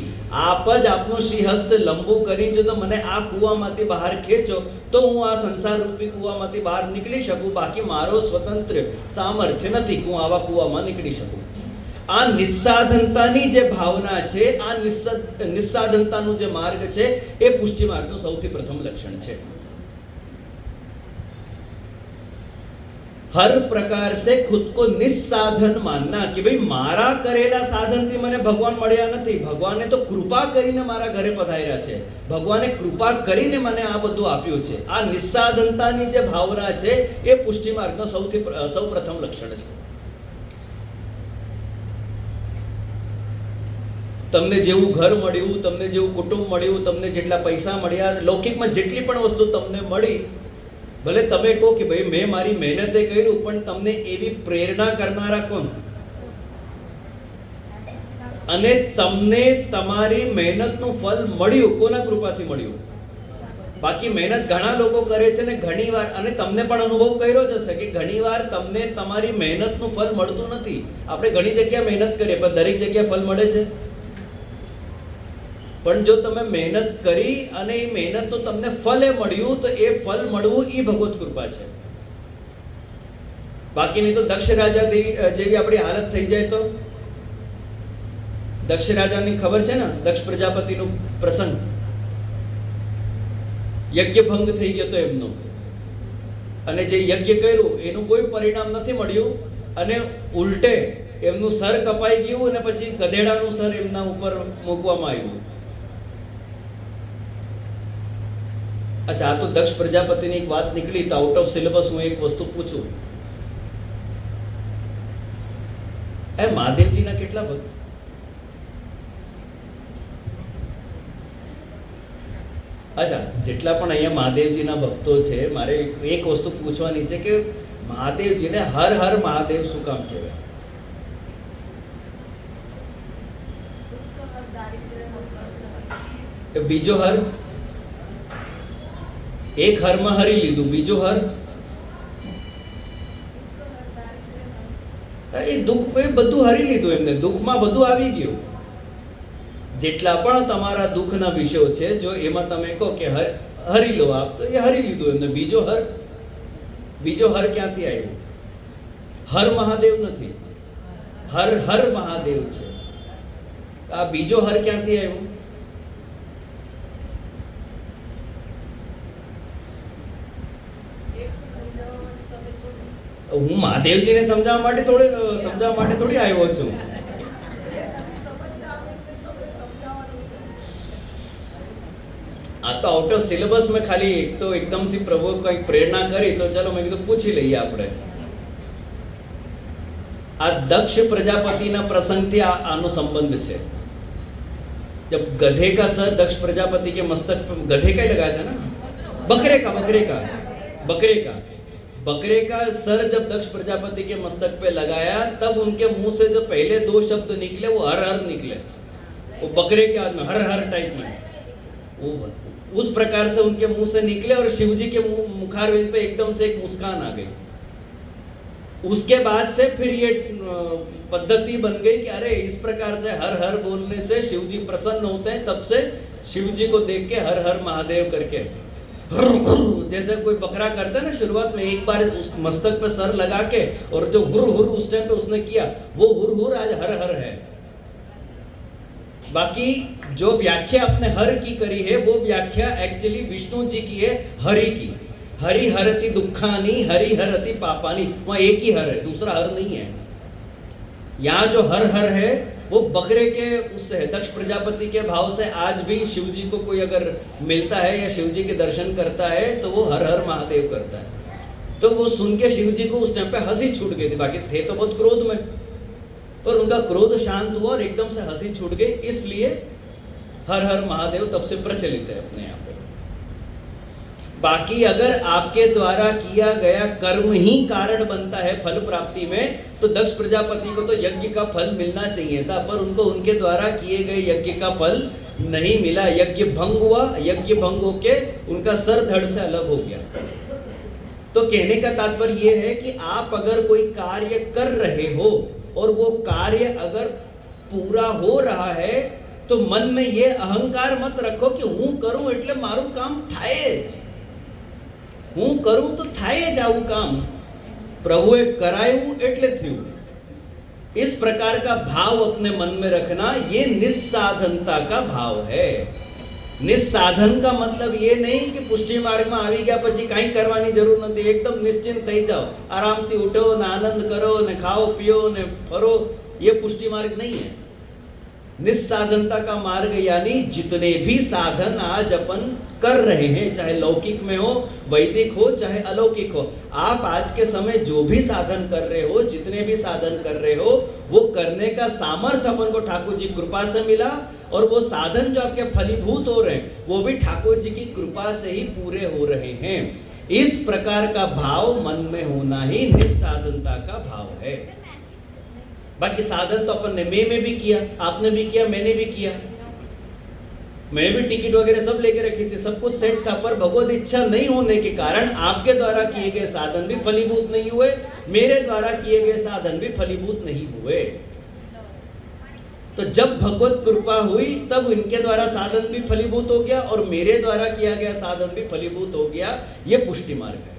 આપ જ આપનું શ્રીહસ્ત લંબુ કરી જો તો મને આ કૂવામાંથી બહાર ખેંચો તો હું આ સંસાર રૂપી કૂવામાંથી બહાર નીકળી શકું. બાકી મારો સ્વતંત્ર સામર્થ્ય નથી કે હું આવા કૂવામાં નીકળી શકું. આ નિસ્સાધનતાની જે ભાવના છે, આ નિસ્સાધનતાનો જે માર્ગ છે એ પુષ્ટિ માર્ગનું સૌથી પ્રથમ લક્ષણ છે. हर प्रकार से खुद को निस्साधन मानना कि भाई मारा करेला साधनથી મને ભગવાન મળ્યા નથી. ભગવાને તો કૃપા કરીને મારા ઘરે પધાર્યા છે. ભગવાને કૃપા કરીને મને આ બધું આપ્યું છે. આ નિસ્સાધનતાની જે ભાવના છે એ પુષ્ટિ માર્ગનો સૌપ્રથમ લક્ષણ છે. તમને જેવું ઘર મળ્યું, તમને જેવું કુટુંબ મળ્યું, તમને જેટલા પૈસા મળ્યા, લૌકિકમાં જેટલી પણ વસ્તુ તમને મળી, ભલે તમે કહો કે ભાઈ મેં મારી મહેનતે કર્યું, પણ તમને એવી પ્રેરણા કરનારા કોણ? અને તમને તમારી મહેનતનું ફળ મળ્યું કોના કૃપાથી મળ્યું? બાકી મહેનત ઘણા લોકો કરે છે ને ઘણીવાર, અને તમને પણ અનુભવ કર્યો જ હશે કે ઘણીવાર તમને તમારી મહેનતનું ફળ મળતું નથી. આપણે ઘણી જગ્યાએ મહેનત કરીએ પણ દરેક જગ્યાએ ફળ મળે છે? પણ જો તમે મહેનત કરી અને એ મહેનતનું તમને ફળ મળ્યું તો એ ફળ મળવું એ ભગવત કૃપા છે. બાકીની તો દક્ષ રાજા જેવી આપણી હાલત થઈ જાય તો. દક્ષ રાજાની ખબર છે ને, દક્ષ પ્રજાપતિનું પ્રસંગ. યજ્ઞ ભંગ થઈ ગયો તો એમનો, અને જે યજ્ઞ કર્યું એનું કોઈ પરિણામ નથી મળ્યું, અને ઉલટે એમનું સર કપાઈ ગયું અને પછી ગધેડાનું સર એમના ઉપર મૂકવામાં આવ્યું. અચ્છા, આ તો દક્ષ પ્રજાપતિની એક વાત નીકળી, તો આઉટ ઓફ સિલેબસ હું એક વસ્તુ પૂછું. મહાદેવજીના કેટલા ભક્ત? અચ્છા, જેટલા પણ અહીંયા મહાદેવજીના ભક્તો છે, મારે એક વસ્તુ પૂછવાની છે કે મહાદેવજીને હર હર મહાદેવ શું કામ કહેવાય? બીજો હર, એક હરમાં હરી લીધું, બીજો હર એ દુઃખ, એ બધું હરી લીધું એમને. દુઃખમાં બધું આવી ગયું. જેટલા પણ તમારા દુઃખના વિષયો છે, જો એમાં તમે કહો કે હરી લો આપ, તો એ હરી લીધું એમને. બીજો હર ક્યાંથી આવ્યું? હર મહાદેવ નથી, હર હર મહાદેવ છે. આ બીજો હર ક્યાંથી આવ્યું? હું મહાદેવજીને સમજાવવા માટે થોડી આવ્યો છું. આ તો આઉટ ઓફ સિલેબસ મેં ખાલી એક તો એકદમથી પ્રભુ કંઈક પ્રેરણા કરી તો ચલો મેં કીધું પૂછી લઈએ આપણે. આ દક્ષ પ્રજાપતિના પ્રસંગથી આનો સંબંધ છે. जब गधे का सर दक्ष प्रजापति के मस्तक पर, गधे का ही लगाया था ना, बकरे का बकरे का बकरे का बकरे का सर जब दक्ष प्रजापति के मस्तक पे लगाया तब उनके मुंह से जो पहले दो शब्द निकले वो हर हर निकले, वो बकरे के आदमी हर हर टाइप में वो उस प्रकार से उनके मुंह से निकले और शिव जी के मुखारविंद पे एकदम से एक मुस्कान आ गई। उसके बाद से फिर ये पद्धति बन गई कि अरे इस प्रकार से हर हर बोलने से शिव जी प्रसन्न होते हैं। तब से शिव जी को देख के हर हर महादेव करके जैसे कोई बकरा करता है ना, शुरुआत में एक बार उस मस्तक पे सर लगा के और जो हुर हुर उस टाइम पे उसने किया वो हुर हुर आज हर हर है। बाकी जो व्याख्या अपने हर की करी है वो व्याख्या एक्चुअली विष्णु जी की है, हरि की। हरि हरति दुखानी हरि हरति पापानी, वहां एक ही हर है, दूसरा हर नहीं है। यहाँ जो हर हर है वो बकरे के उससे दक्ष प्रजापति के भाव से आज भी शिव जी को कोई अगर मिलता है या शिव जी के दर्शन करता है तो वो हर हर महादेव करता है। तो वो सुन के शिव जी को उस टाइम पे हंसी छूट गई थी, बाकी थे तो बहुत क्रोध में, पर उनका क्रोध शांत हुआ और एकदम से हंसी छूट गई, इसलिए हर हर महादेव तब से प्रचलित है अपने यहाँ पे। बाकी अगर आपके द्वारा किया गया कर्म ही कारण बनता है फल प्राप्ति में, तो दक्ष प्रजापति को तो यज्ञ का फल मिलना चाहिए था, पर उनको उनके द्वारा किए गए यज्ञ का फल नहीं मिला। यज्ञ भंग हुआ, यज्ञ भंग होके उनका सर धड़ से अलग हो गया। तो कहने का तात्पर्य यह है कि आप अगर कोई कार्य कर रहे हो और वो कार्य अगर पूरा हो रहा है तो मन में ये अहंकार मत रखो कि हूं करूं એટલે મારું કામ થાય જ, હું કરું તો થાય જ આવું કામ, પ્રભુએ કરાયું એટલે થયું। इस प्रकार का भाव अपने मन में रखना, ये निस्साधनता का भाव है। निस्साधन का मतलब ये नहीं कि पुष्टि मार्ग में આવી ગયા પછી કાંઈ કરવાની જરૂર નથી, એકદમ નિશ્ચિંત થઈ જાઓ, આરામથી ઉઠો ને આનંદ કરો ને ખાઓ પીઓ ને ફરો, ये पुष्टि मार्ग नहीं है। निस्साधनता का मार्ग यानी जितने भी साधन आज अपन कर रहे हैं, चाहे लौकिक में हो, वैदिक हो, चाहे अलौकिक हो, आप आज के समय जो भी साधन कर रहे हो, जितने भी साधन कर रहे हो, वो करने का सामर्थ्य अपन को ठाकुर जी कृपा से मिला, और वो साधन जो आपके फलीभूत हो रहे हैं वो भी ठाकुर जी की कृपा से ही पूरे हो रहे हैं। इस प्रकार का भाव मन में होना ही निस्साधनता का भाव है। बाकी साधन तो अपन ने मैं भी किया, आपने भी किया, मैंने भी किया, मैंने भी टिकट वगैरह सब लेके रखी थी, सब कुछ सेट था, पर भगवत इच्छा नहीं होने के कारण आपके द्वारा किए गए साधन भी फलीभूत नहीं हुए, मेरे द्वारा किए गए साधन भी फलीभूत नहीं हुए। तो जब भगवत कृपा हुई तब इनके द्वारा साधन भी फलीभूत हो गया और मेरे द्वारा किया गया साधन भी फलीभूत हो गया। ये पुष्टि मार्ग है।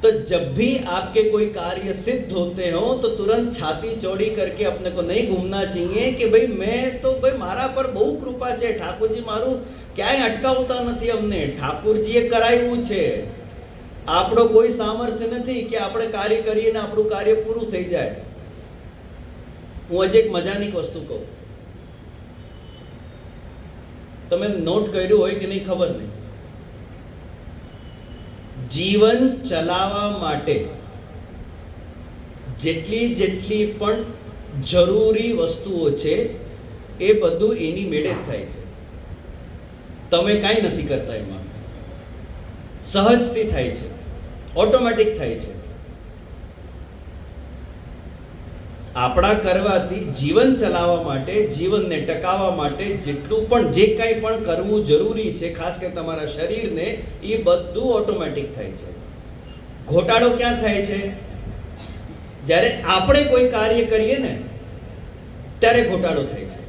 तो जब भी आपके कोई कार्य सिद्ध होते हो तो तुरंत छाती चौड़ी करके अपने को नहीं घूमना चाहिए कि भाई मैं तो भाई मारा पर बहु कृपा છે, ઠાકોરજી મારું ક્યાંય અટકાવતા નથી, અમને ઠાકોરજીએ કરાવ્યું છે, આપણો કોઈ સામર્થ્ય નથી કે આપણે કાર્ય કરીએ ને આપણું કાર્ય પૂરું થઈ જાય। હું આજે એક મજાની વસ્તુ કહું, તમે નોટ કર્યું હોય કે નહીં ખબર નહીં, જીવન ચલાવવા માટે જેટલી જેટલી પણ જરૂરી વસ્તુઓ છે એ બધું એની મેળે જ થાય છે। તમે કાંઈ નથી કરતા, એમાં સહજથી થાય છે, ઓટોમેટિક થાય છે। આપણા કરવાથી જીવન ચલાવવા માટે, જીવનને ટકાવવા માટે જેટલું પણ જે કાંઈ પણ કરવું જરૂરી છે, ખાસ કરીને તમારા શરીરને, એ બધું ઓટોમેટિક થાય છે। ઘોટાળો ક્યાં થાય છે? જ્યારે આપણે કોઈ કાર્ય કરીએ ને ત્યારે ઘોટાળો થાય છે।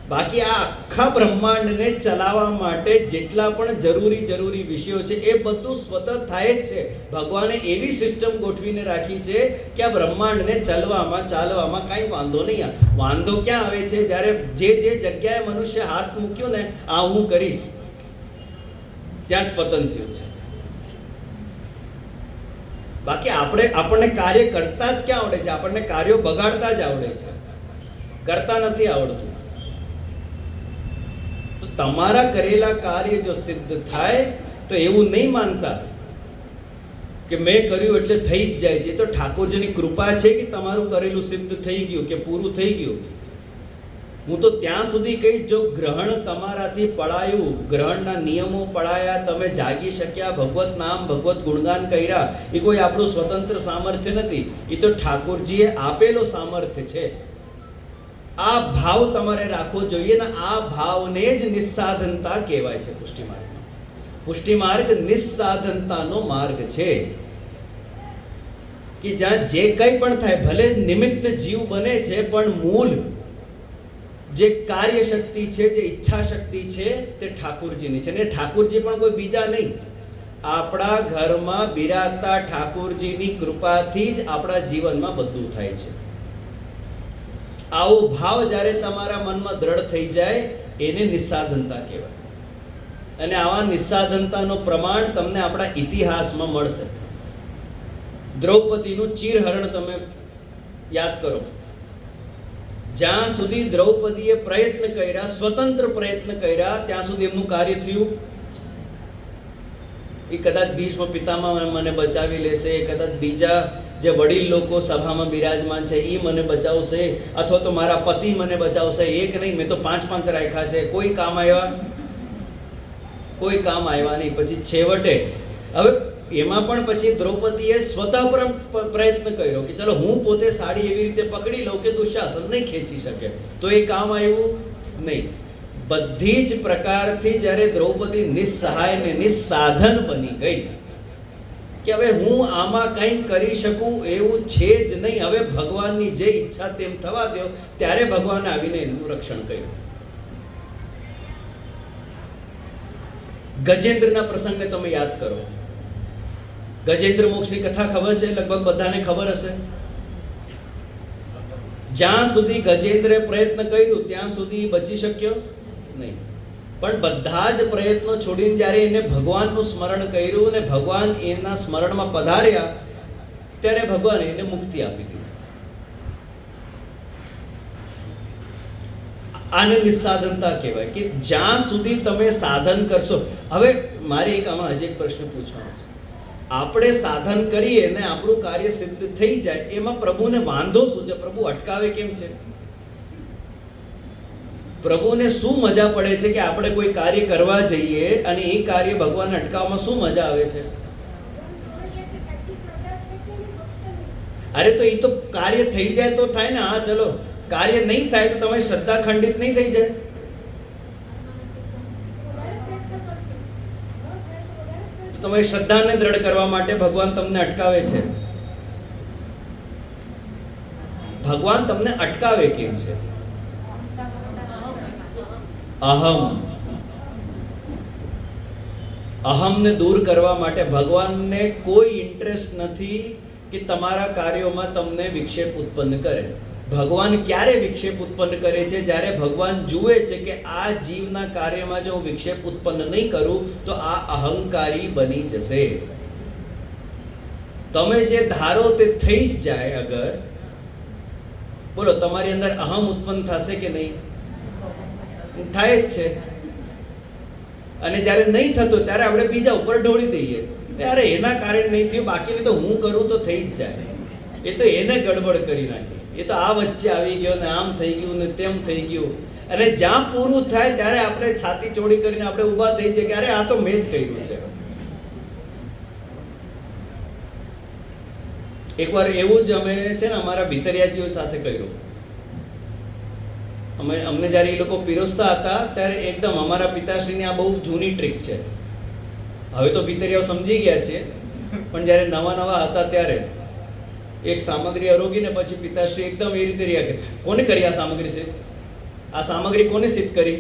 બાકી આ આખા બ્રહ્માંડને ચલાવવા માટે જેટલા પણ જરૂરી વિષયો છે એ બધું સ્વતઃ થાય જ છે। ભગવાને એવી સિસ્ટમ ગોઠવીને રાખી છે કે આ બ્રહ્માંડને ચાલવામાં કાંઈ વાંધો નહીં। વાંધો ક્યાં આવે છે? જ્યારે જે જગ્યાએ મનુષ્ય હાથ મૂક્યો ને આ હું કરીશ, ત્યાં જ પતન થયું છે। બાકી આપણને કાર્ય કરતા જ ક્યાં આવડે છે? આપણને કાર્યો બગાડતા જ આવડે છે, કરતા નથી આવડતું। તો તમારા કરેલા કાર્ય જો સિદ્ધ થાય તો એવું નહીં માનતા કે મેં કર્યું એટલે થઈ જ જાય છે। તો ઠાકોરજીની કૃપા છે કે તમારું કરેલું સિદ્ધ થઈ ગયું કે પૂરું થઈ ગયું। હું તો ત્યાં સુધી કહીશ, જો ગ્રહણ તમારાથી પડાયું, ગ્રહણના નિયમો પડાયા, તમે જાગી શક્યા, ભગવત નામ ભગવત ગુણગાન કર્યા, એ કોઈ આપણું સ્વતંત્ર સામર્થ્ય નથી, એ તો ઠાકોરજીએ આપેલો સામર્થ્ય છે. આ ભાવ તમારે રાખવો જોઈએ ને આ ભાવને જ નિસ્સાધનતા કહેવાય છે. પુષ્ટિમાર્ગમાં પુષ્ટિમાર્ગ નિસ્સાધનતાનો માર્ગ છે કે જ્યાં જે કંઈ પણ થાય, ભલે નિમિત્ત જીવ બને છે, પણ મૂળ જે કાર્ય શક્તિ છે, જે ઈચ્છા શક્તિ છે, તે ઠાકોરજીની છે. ને ઠાકોરજી પણ કોઈ બીજા નહીં, આપણા ઘરમાં બિરાજતા ઠાકોરજીની કૃપાથી જ આપણા જીવનમાં બધું થાય છે. આવો ભાવ જ્યારે તમારા મનમાં દ્રઢ થઈ જાય, એને નિસ્સાધનતા કહેવાય. અને આવા નિસ્સાધનતાનો પ્રમાણ તમને આપણા ઇતિહાસમાં મળશે. દ્રૌપદીનું ચીરહરણ તમે યાદ કરો. જ્યાં સુધી દ્રૌપદીએ પ્રયત્ન કર્યા, સ્વતંત્ર પ્રયત્ન કર્યા, ત્યાં સુધી એમનું કાર્ય થયું. એ કદાચ ભીષ્મ પિતામહ મને બચાવી લેશે, કદાચ બીજા જે વડીલ લોકો સભામાં બિરાજમાન છે એ મને બચાવશે, અથવા તો મારા પતિ મને બચાવશે. એક નહીં, મેં તો 5 રાખ્યા છે, કોઈ કામ આવ્યા? કોઈ કામ આવ્યા નહીં. પછી છેવટે હવે એમાં પણ પછી દ્રૌપદીએ સ્વતઃ પ્રયત્ન કર્યો કે ચલો હું પોતે સાડી એવી રીતે પકડી લઉં કે દુશાસન નહીં ખેંચી શકે, તો એ કામ આવ્યું નહીં. બધી જ પ્રકારથી જ્યારે દ્રૌપદી નિસ્સહાય ને નિસ્સાધન બની ગઈ કે હવે હું આમાં કંઈ કરી શકું એવું છે જ નહીં, હવે ભગવાનની જે ઈચ્છા તેમ થવા દો, ત્યારે ભગવાને આવીને એનું રક્ષણ કર્યું. ગજેન્દ્રના પ્રસંગને તમે યાદ કરો. ગજેન્દ્ર મોક્ષની કથા ખબર છે, લગભગ બધાને ખબર હશે. જ્યાં સુધી ગજેન્દ્રે પ્રયત્ન કર્યું ત્યાં સુધી બચી શક્યો નહીં, પણ બધા જ પ્રયત્નો છોડીને જ્યારે એને ભગવાનનું સ્મરણ કર્યું અને ભગવાન એના સ્મરણમાં પધાર્યા, ત્યારે ભગવાને એને મુક્તિ આપી દીધી. આને નિસ્સાધનતા કહેવાય કે જ્યાં સુધી તમે સાધન કરશો. હવે મારે એક આમાં હજી એક પ્રશ્ન પૂછવાનો છે. આપણે સાધન કરીએ ને આપણું કાર્ય સિદ્ધ થઈ જાય, એમાં પ્રભુને વાંધો શું છે? પ્રભુ અટકાવે કેમ છે? પ્રભુને શું મજા પડે છે કે આપણે કોઈ કાર્ય કરવા જઈએ અને એ કાર્ય ભગવાનને અટકાવવામાં શું મજા આવે છે? અરે તો એ તો કાર્ય થઈ જાય તો થાય ને. હા ચલો, કાર્ય નહીં થાય તો તમારી શ્રદ્ધા ખંડિત નહીં થઈ જાય? તમારી શ્રદ્ધાને દ્રઢ કરવા માટે ભગવાન તમને અટકાવે છે. ભગવાન તમને અટકાવે કેમ છે? અહમને દૂર કરવા માટે. ભગવાનને કોઈ ઇન્ટરેસ્ટ નથી કે તમારા કાર્યોમાં તમને વિક્ષેપ ઉત્પન્ન કરે. ભગવાન ક્યારે વિક્ષેપ ઉત્પન્ન કરે છે? જ્યારે ભગવાન જુએ છે કે આ જીવના કાર્યમાં જો હું વિક્ષેપ ઉત્પન્ન નહીં કરું તો આ અહંકારી બની જશે. તમે જે ધારો તે થઈ જ જાય. અગર બોલો, તમારી અંદર અહમ ઉત્પન્ન થશે કે નહીં? થાય જ છે. અને જ્યારે નહીં થતો ત્યારે આપણે બીજા ઉપર ઢોળી દઈએ, અરે એના કારણે નહીં થયું, બાકીને તો હું કરું તો થઈ જ જાય. એ તો એને ગડબડ કરી નાખી, એ તો આ વચ્ચે આવી ગયો ને આમ થઈ ગયું ને તેમ થઈ ગયું. અને જ્યાં પૂરું થાય ત્યારે આપણે છાતી ચોડી કરીને આપણે ઊભા થઈ જઈએ કે અરે આ તો મેં જ કર્યું છે. એકવાર એવું જ અમે છે ને અમારા ભીતરિયાજીઓ સાથે કર્યું. અમને જ્યારે એ લોકો પીરસતા હતા ત્યારે એકદમ અમારા પિતાશ્રીની આ બહુ જૂની ટ્રીક છે. હવે તો ભીતરિયાઓ સમજી ગયા છે, પણ જ્યારે નવા નવા હતા ત્યારે એક સામગ્રી અરોગીને પછી પિતાશ્રી એકદમ એ રીતે રહ્યા કે કોને કરી આ સામગ્રી છે? આ સામગ્રી કોને સિદ્ધ કરી?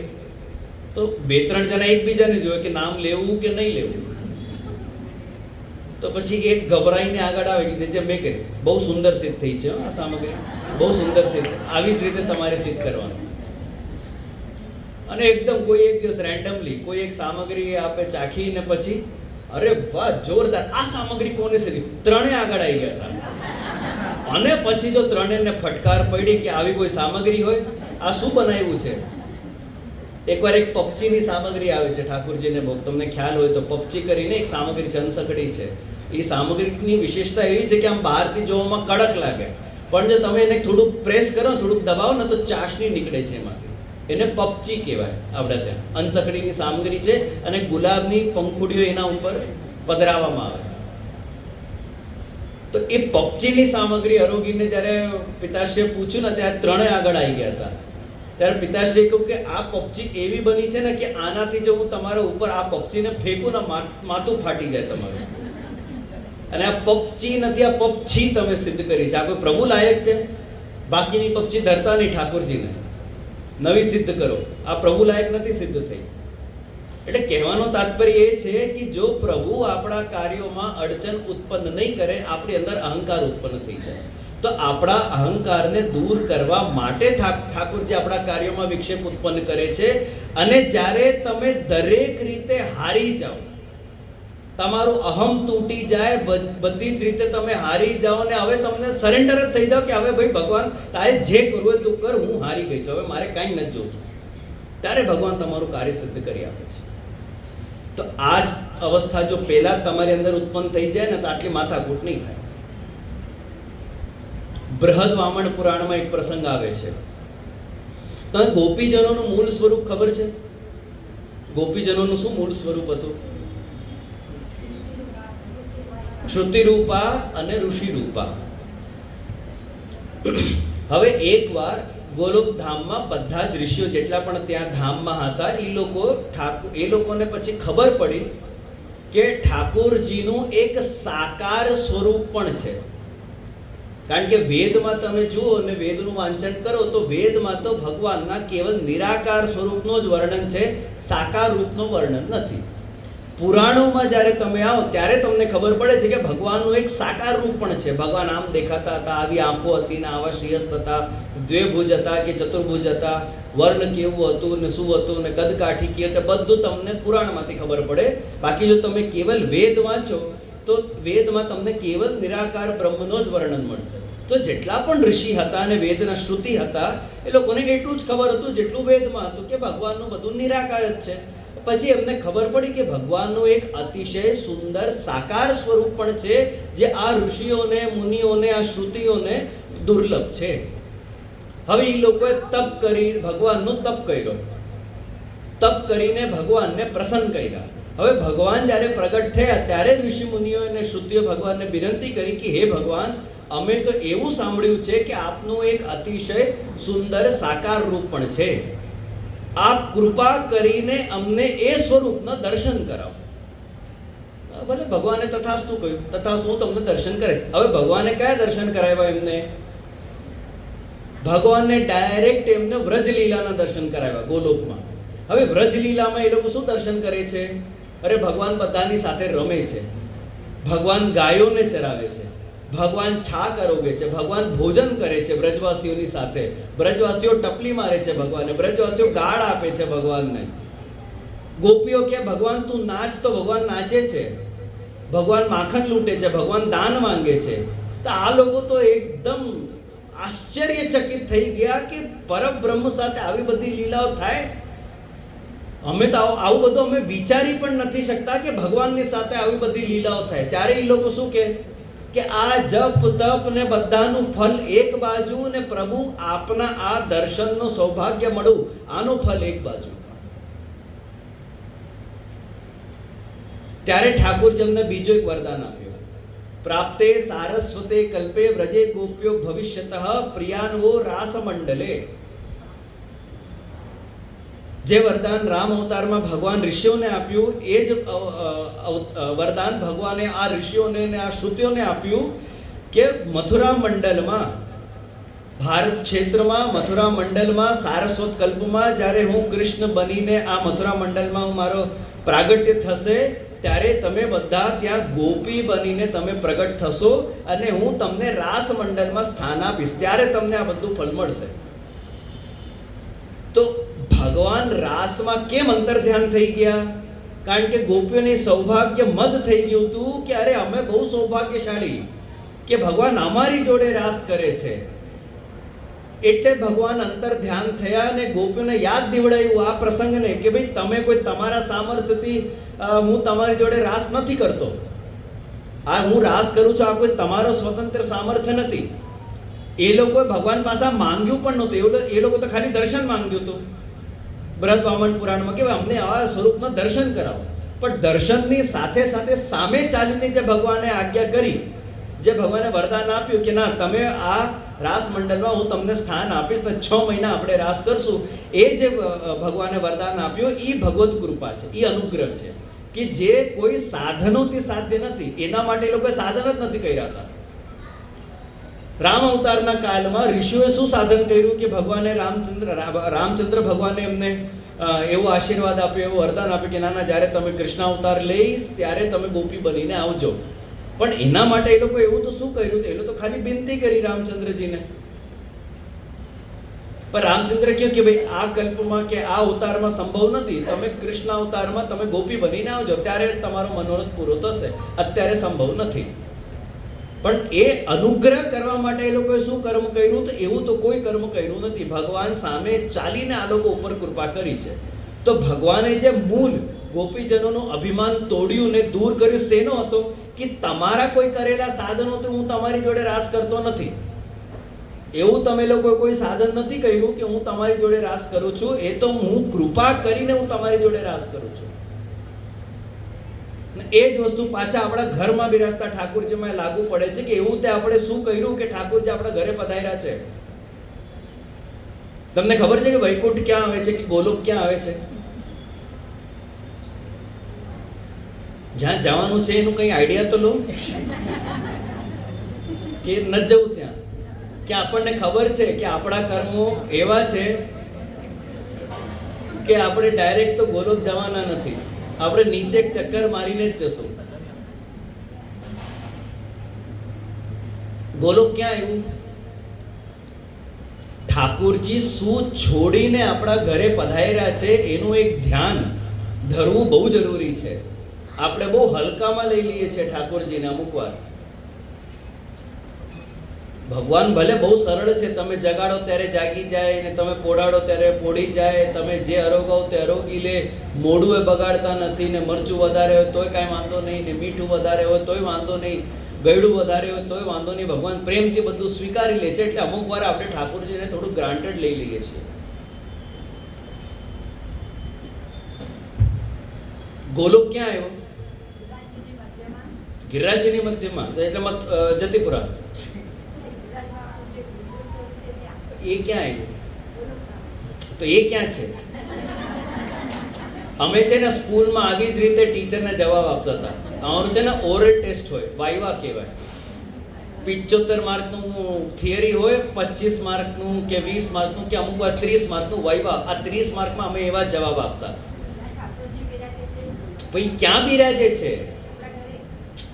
તો 2-3 જણા એકબીજાને જોયે કે નામ લેવું કે નહીં લેવું. તો પછી એક ગભરાઈને આગળ આવી ગઈ જે મેં કરી, બહુ સુંદર સિદ્ધ થઈ છે આ સામગ્રી, બહુ સુંદર સિદ્ધ. આવી જ રીતે તમારે સિદ્ધ કરવાનું. અને એકદમ કોઈ એક દિવસ રેન્ડમલી કોઈ એક સામગ્રી આપે ચાખીને પછી અરે વાહ જોરદાર, આ સામગ્રી કોને સિદ્ધ? ત્રણે આગળ આવી ગયા હતા. અને પછી જો ત્રણેયને ફટકાર પડી કે આવી કોઈ સામગ્રી હોય, આ શું બનાવ્યું છે? એકવાર એક પપચીની સામગ્રી આવે છે ઠાકોરજીને ભોગ, તમને ખ્યાલ હોય તો પપચી કરીને એક સામગ્રી ચનસકડી છે. એ સામગ્રીની વિશેષતા એવી છે કે આમ બહારથી જોવામાં કડક લાગે, પણ જો તમે એને થોડુંક પ્રેસ કરો, થોડુંક દબાવો ને તો ચાસણી નીકળે છે એમાંથી. એને પપચી કહેવાય આપણે ત્યાં. અનસકડીની સામગ્રી છે અને ગુલાબની પંખુડીઓ એના ઉપર પધરાવવામાં આવે. તો એ પપચીની સામગ્રી આરોગીને જ્યારે પિતાશ્રીએ પૂછ્યું ને ત્યારે ત્રણેય આગળ આવી ગયા હતા. ત્યારે પિતાશ્રીએ કહ્યું કે આ પપચી એવી બની છે ને કે આનાથી જો હું તમારા ઉપર આ પપચીને ફેંકું ને માથું ફાટી જાય તમારું. અને આ પપચી નથી, આ પપછી તમે સિદ્ધ કરી છે. આ કોઈ પ્રભુ લાયક છે? બાકીની પપચી ધરતા નહીં ઠાકોરજીને, નવી સિદ્ધ કરો. આ પ્રભુ લાયક નથી સિદ્ધ થઈ. એટલે કહેવાનો તાત્પર્ય એ છે કે જો પ્રભુ આપણા કાર્યોમાં અડચણ ઉત્પન્ન નહીં કરે, આપણી અંદર અહંકાર ઉત્પન્ન થઈ જાય, તો આપણા અહંકારને દૂર કરવા માટે ઠાકોરજી આપણા કાર્યોમાં વિક્ષેપ ઉત્પન્ન કરે છે. અને જ્યારે તમે દરેક રીતે હારી જાઓ, તમારું અહમ તૂટી જાય, બધી જ રીતે તમે હારી જાઓ ને હવે તમને સરેન્ડર જ થઈ જાઓ કે હવે ભાઈ ભગવાન તારે જે કરવું હોય તું કર, હું હારી ગઈ છું, હવે મારે કાંઈ નથી જોવું, ત્યારે ભગવાન તમારું કાર્ય સિદ્ધ કરી આપે છે. તો આ જ અવસ્થા જો પહેલા તમારી અંદર ઉત્પન્ન થઈ જાય ને તો આટલી માથાકૂટ નહીં થાય. બૃહદ વામન પુરાણમાં એક પ્રસંગ આવે છે. તમે ગોપીજનોનું મૂળ સ્વરૂપ ખબર છે? ગોપીજનોનું શું મૂળ સ્વરૂપ હતું? શ્રુતિરૂપા અને ઋષિરૂપા. હવે એકવાર ગોલોક ધામમાં બધા જ ઋષિઓ જેટલા પણ ત્યાં ધામમાં હતા એ લોકોને પછી ખબર પડી કે ઠાકોરજીનું એક સાકાર સ્વરૂપ પણ છે. કારણ કે વેદમાં તમે જુઓ અને વેદનું વાંચન કરો તો વેદમાં તો ભગવાનના કેવલ નિરાકાર સ્વરૂપનો જ વર્ણન છે, સાકાર રૂપનું વર્ણન નથી. પુરાણોમાં જ્યારે તમે આવો ત્યારે તમને ખબર પડે છે કે ભગવાનનું એક સાકાર રૂપ પણ છે. ભગવાન આમ દેખાતા હતા, આવી આંખો હતી ને આવા શ્રેયસ્થ હતા, દ્વિભુજ હતા કે ચતુર્ભુજ હતા, વર્ણ કેવું હતું ને શું હતું ને કદ કાઠી કે હતું, બધું તમને પુરાણમાંથી ખબર પડે. બાકી જો તમે કેવલ વેદ વાંચો તો વેદમાં તમને કેવલ નિરાકાર બ્રહ્મનો જ વર્ણન મળશે. તો જેટલા પણ ઋષિ હતા અને વેદના શ્રુતિ હતા એ લોકોને એટલું જ ખબર હતું જેટલું વેદમાં હતું કે ભગવાનનું બધું નિરાકાર જ છે. પછી એમને ખબર પડી કે ભગવાનનું એક અતિશય સુંદર સાકાર સ્વરૂપ પણ છે જે આ ઋષિઓને, મુનિઓને, આ શ્રુતિઓને દુર્લભ છે. હવે એ લોકોએ તપ કરી ભગવાનનું તપ કર્યો, તપ કરીને ભગવાનને પ્રસન્ન કર્યા. હવે ભગવાન જ્યારે પ્રગટ થયા ત્યારે જ ઋષિ મુનિઓ અને શ્રુતિઓ ભગવાનને વિનંતી કરી કે હે ભગવાન, અમે તો એવું સાંભળ્યું છે કે આપનું એક અતિશય સુંદર સાકાર રૂપ પણ છે, આપ કૃપા કરીને અમને એ સ્વરૂપના દર્શન કરાવો. ભલે ભગવાને તથાસ્તુ કહ્યું, તથાસ્તુ, હું તમને દર્શન કરીશ. હવે ભગવાને કયા દર્શન કરાવ્યા એમને? ભગવાનને ડાયરેક્ટ એમને વ્રજલીલાના દર્શન કરાવ્યા ગોલોકમાં. હવે વ્રજલીલામાં એ લોકો શું દર્શન કરે છે? અરે ભગવાન બધાની સાથે રમે છે, ભગવાન ગાયોને ચરાવે છે, ભગવાન છાક આરોગે છે, ભગવાન ભોજન કરે છે બ્રજવાસીઓની સાથે, બ્રજવાસીઓ ટપલી મારે છે ભગવાનને, બ્રજવાસીઓ ગાળ આપે છે ભગવાનને. ગોપીઓ કે ભગવાન તું નાચ, તો ભગવાન નાચે છે, ભગવાન માખણ લૂંટે છે, ભગવાન દાન માંગે છે. તો આ લોકો તો એકદમ આશ્ચર્યચકિત થઈ ગયા કે પરબ્રહ્મ સાથે આવી બધી લીલાઓ થાય. અમે તો આવું બધું અમે વિચારી પણ નથી શકતા કે ભગવાનની સાથે આવી બધી લીલાઓ થાય. ત્યારે એ લોકો શું કે આ જપ તપ ને બધાનું ફલ એક બાજુ ને પ્રભુ આપના આ દર્શનનું સૌભાગ્ય મળવું આનું ફલ એક બાજુ. ત્યારે ઠાકોરજીને બીજો એક વરદાન આપ્યું. પ્રાપ્તે સારસ્વતે કલ્પે વ્રજે ગોપ્યો ભવિષ્યતઃ પ્રિયાન્વો રાસમંડલે. જે વરદાન રામ અવતારમાં ભગવાન ઋષિઓને આપ્યું એ જ વરદાન ભગવાને આ ઋષિઓને અને આ શ્રુતિઓને આપ્યું કે મથુરા મંડલમાં, ભારત ક્ષેત્રમાં મથુરા મંડલમાં સારસ્વત કલ્પમાં જ્યારે હું કૃષ્ણ બનીને આ મથુરા મંડલમાં હું મારો પ્રાગટ્ય થશે ત્યારે તમે બધા ત્યાં ગોપી બનીને તમે પ્રગટ થશો અને હું તમને રાસ મંડલમાં સ્થાન આપીશ, ત્યારે તમને આ બધું ફળ મળશે. તો ભગવાન રાસમાં કેમ અંતર ધ્યાન થઈ ગયા? કારણ કે ગોપીઓને સૌભાગ્ય મદ થઈ ગયું હતું કે અરે અમે બહુ સૌભાગ્યશાળી કે ભગવાન અમારી જોડે રાસ કરે છે. એટલે ભગવાન અંતર ધ્યાન થયા અને ગોપીઓને યાદ દીવડાયું આ પ્રસંગને કે ભાઈ તમે કોઈ તમારા સામર્થ્યથી હું તમારી જોડે રાસ નથી કરતો, આ હું રાસ કરું છું, આ કોઈ તમારો સ્વતંત્ર સામર્થ્ય નથી. એ લોકોએ ભગવાન પાસે માંગ્યું પણ નહોતું, એ લોકો તો ખાલી દર્શન માંગ્યું હતું. બૃહદ વામન પુરાણમાં કેવાય અમને આવા સ્વરૂપમાં દર્શન કરાવો. પણ દર્શનની સાથે સાથે સામે ચાલીને જે ભગવાને આજ્ઞા કરી, જે ભગવાને વરદાન આપ્યું કે ના તમે આ રાસ મંડળમાં હું તમને સ્થાન આપીશ, તો 6 મહિના આપણે રાસ કરશું, એ જે ભગવાને વરદાન આપ્યું એ ભગવત કૃપા છે, એ અનુગ્રહ છે કે જે કોઈ સાધનોથી સાધ્ય નથી. એના માટે એ લોકોએ સાધન જ નથી કર્યા હતા. રામ અવતારના કાળમાં ઋષિઓએ શું સાધન કર્યું કે ભગવાને રામચંદ્ર ભગવાને એમને એવો આશીર્વાદ આપ્યો, એવો વરદાન આપ્યું કે નાના જ્યારે તમે કૃષ્ણ અવતાર લઈશ ત્યારે તમે ગોપી બનીને આવજો. પણ એના માટે એ લોકો એવું તો શું કર્યું? એ લોકો તો ખાલી વિનંતી કરી રામચંદ્રજીને. પણ રામચંદ્ર કહ્યું કે ભાઈ આ કલ્પમાં કે આ અવતારમાં સંભવ નથી, તમે કૃષ્ણ અવતારમાં તમે ગોપી બનીને આવજો, ત્યારે તમારો મનોરથ પૂરો થશે, અત્યારે સંભવ નથી. પણ એ અનુગ્રહ કરવા માટે એ લોકોએ શું કર્મ કર્યું? તો એવું તો કોઈ કર્મ કર્યું નથી. ભગવાન સામે ચાલીને આ લોકો ઉપર કૃપા કરી છે. તો ભગવાને જે મૂળ ગોપીજનોનું અભિમાન તોડ્યું ને દૂર કર્યું, શેનો હતો? કે તમારા કોઈ કરેલા સાધનોથી હું તમારી જોડે રાસ કરતો નથી. એવું તમે લોકો કોઈ સાધન નથી કર્યું કે હું તમારી જોડે રાસ કરું છું. એ તો હું કૃપા કરીને હું તમારી જોડે રાસ કરું છું. એ જ વસ્તુ પાછા આપણા ઘરમાં બિરાજતા ઠાકોરજીમાં લાગુ પડે છે કે એવું તે આપણે શું કર્યું કે ઠાકોરજી આપણા ઘરે પધાર્યા છે. તમને ખબર છે કે વૈકુંઠ ક્યાં આવે છે કે ગોલોક ક્યાં આવે છે? જ્યાં જવાનું છે એનું કઈ આઈડિયા તો લો કે ન જવું ત્યાં, કે આપણને ખબર છે કે આપણા કર્મો એવા છે કે આપણે ડાયરેક્ટ તો ગોલોક જવાના નથી, આપણે નીચે એક ચક્કર મારીને જ જશું. ગોલોક ક્યાં આવ્યું? ઠાકોરજી શું છોડીને આપણા ઘરે પધાર્યા છે એનું એક ધ્યાન ધરવું બહુ જરૂરી છે. આપણે બહુ હલકામાં લઈ લઈએ છીએ ઠાકોરજીને અમુક વાર. ભગવાન ભલે બહુ સરળ છે, તમે જગાડો ત્યારે જાગી જાય ને તમે પોડાડો ત્યારે પોડી જાય, તમે જે અરોગાવ તે અરોગી લે, મોઢું એ બગાડતા નથી ને મરચું વધારે હોય તોય કાંઈ વાંધો નહીં ને મીઠું વધારે હોય તોય વાંધો નહીં, ગળ્યું વધારે હોય તોય વાંધો નહીં. ભગવાન પ્રેમથી બધું સ્વીકારી લે છે. એટલે અમુક વાર આપણે ઠાકોરજીને થોડું ગ્રાન્ટેડ લઈ લઈએ છીએ. ગોલોક ક્યાં આવ્યો? ગિરિરાજની મધ્યમાં, એટલે જતીપુરા. એ ક્યાં આવ્યું? તો એ ક્યાં છે? અમે છે ને સ્કૂલમાં આવી જ રીતે ટીચરને જવાબ આપતા હતા. અમારું છે ને ઓરલ ટેસ્ટ હોય, વાયવા કહેવાય. 75 માર્કનું થિયરી હોય, 25 માર્કનું કે 20 માર્કનું કે અમુક વાર 30 માર્કનું વાયવા. આ 30 માર્કમાં અમે એવા જવાબ આપતા. ભાઈ ક્યાં બિરાજે છે?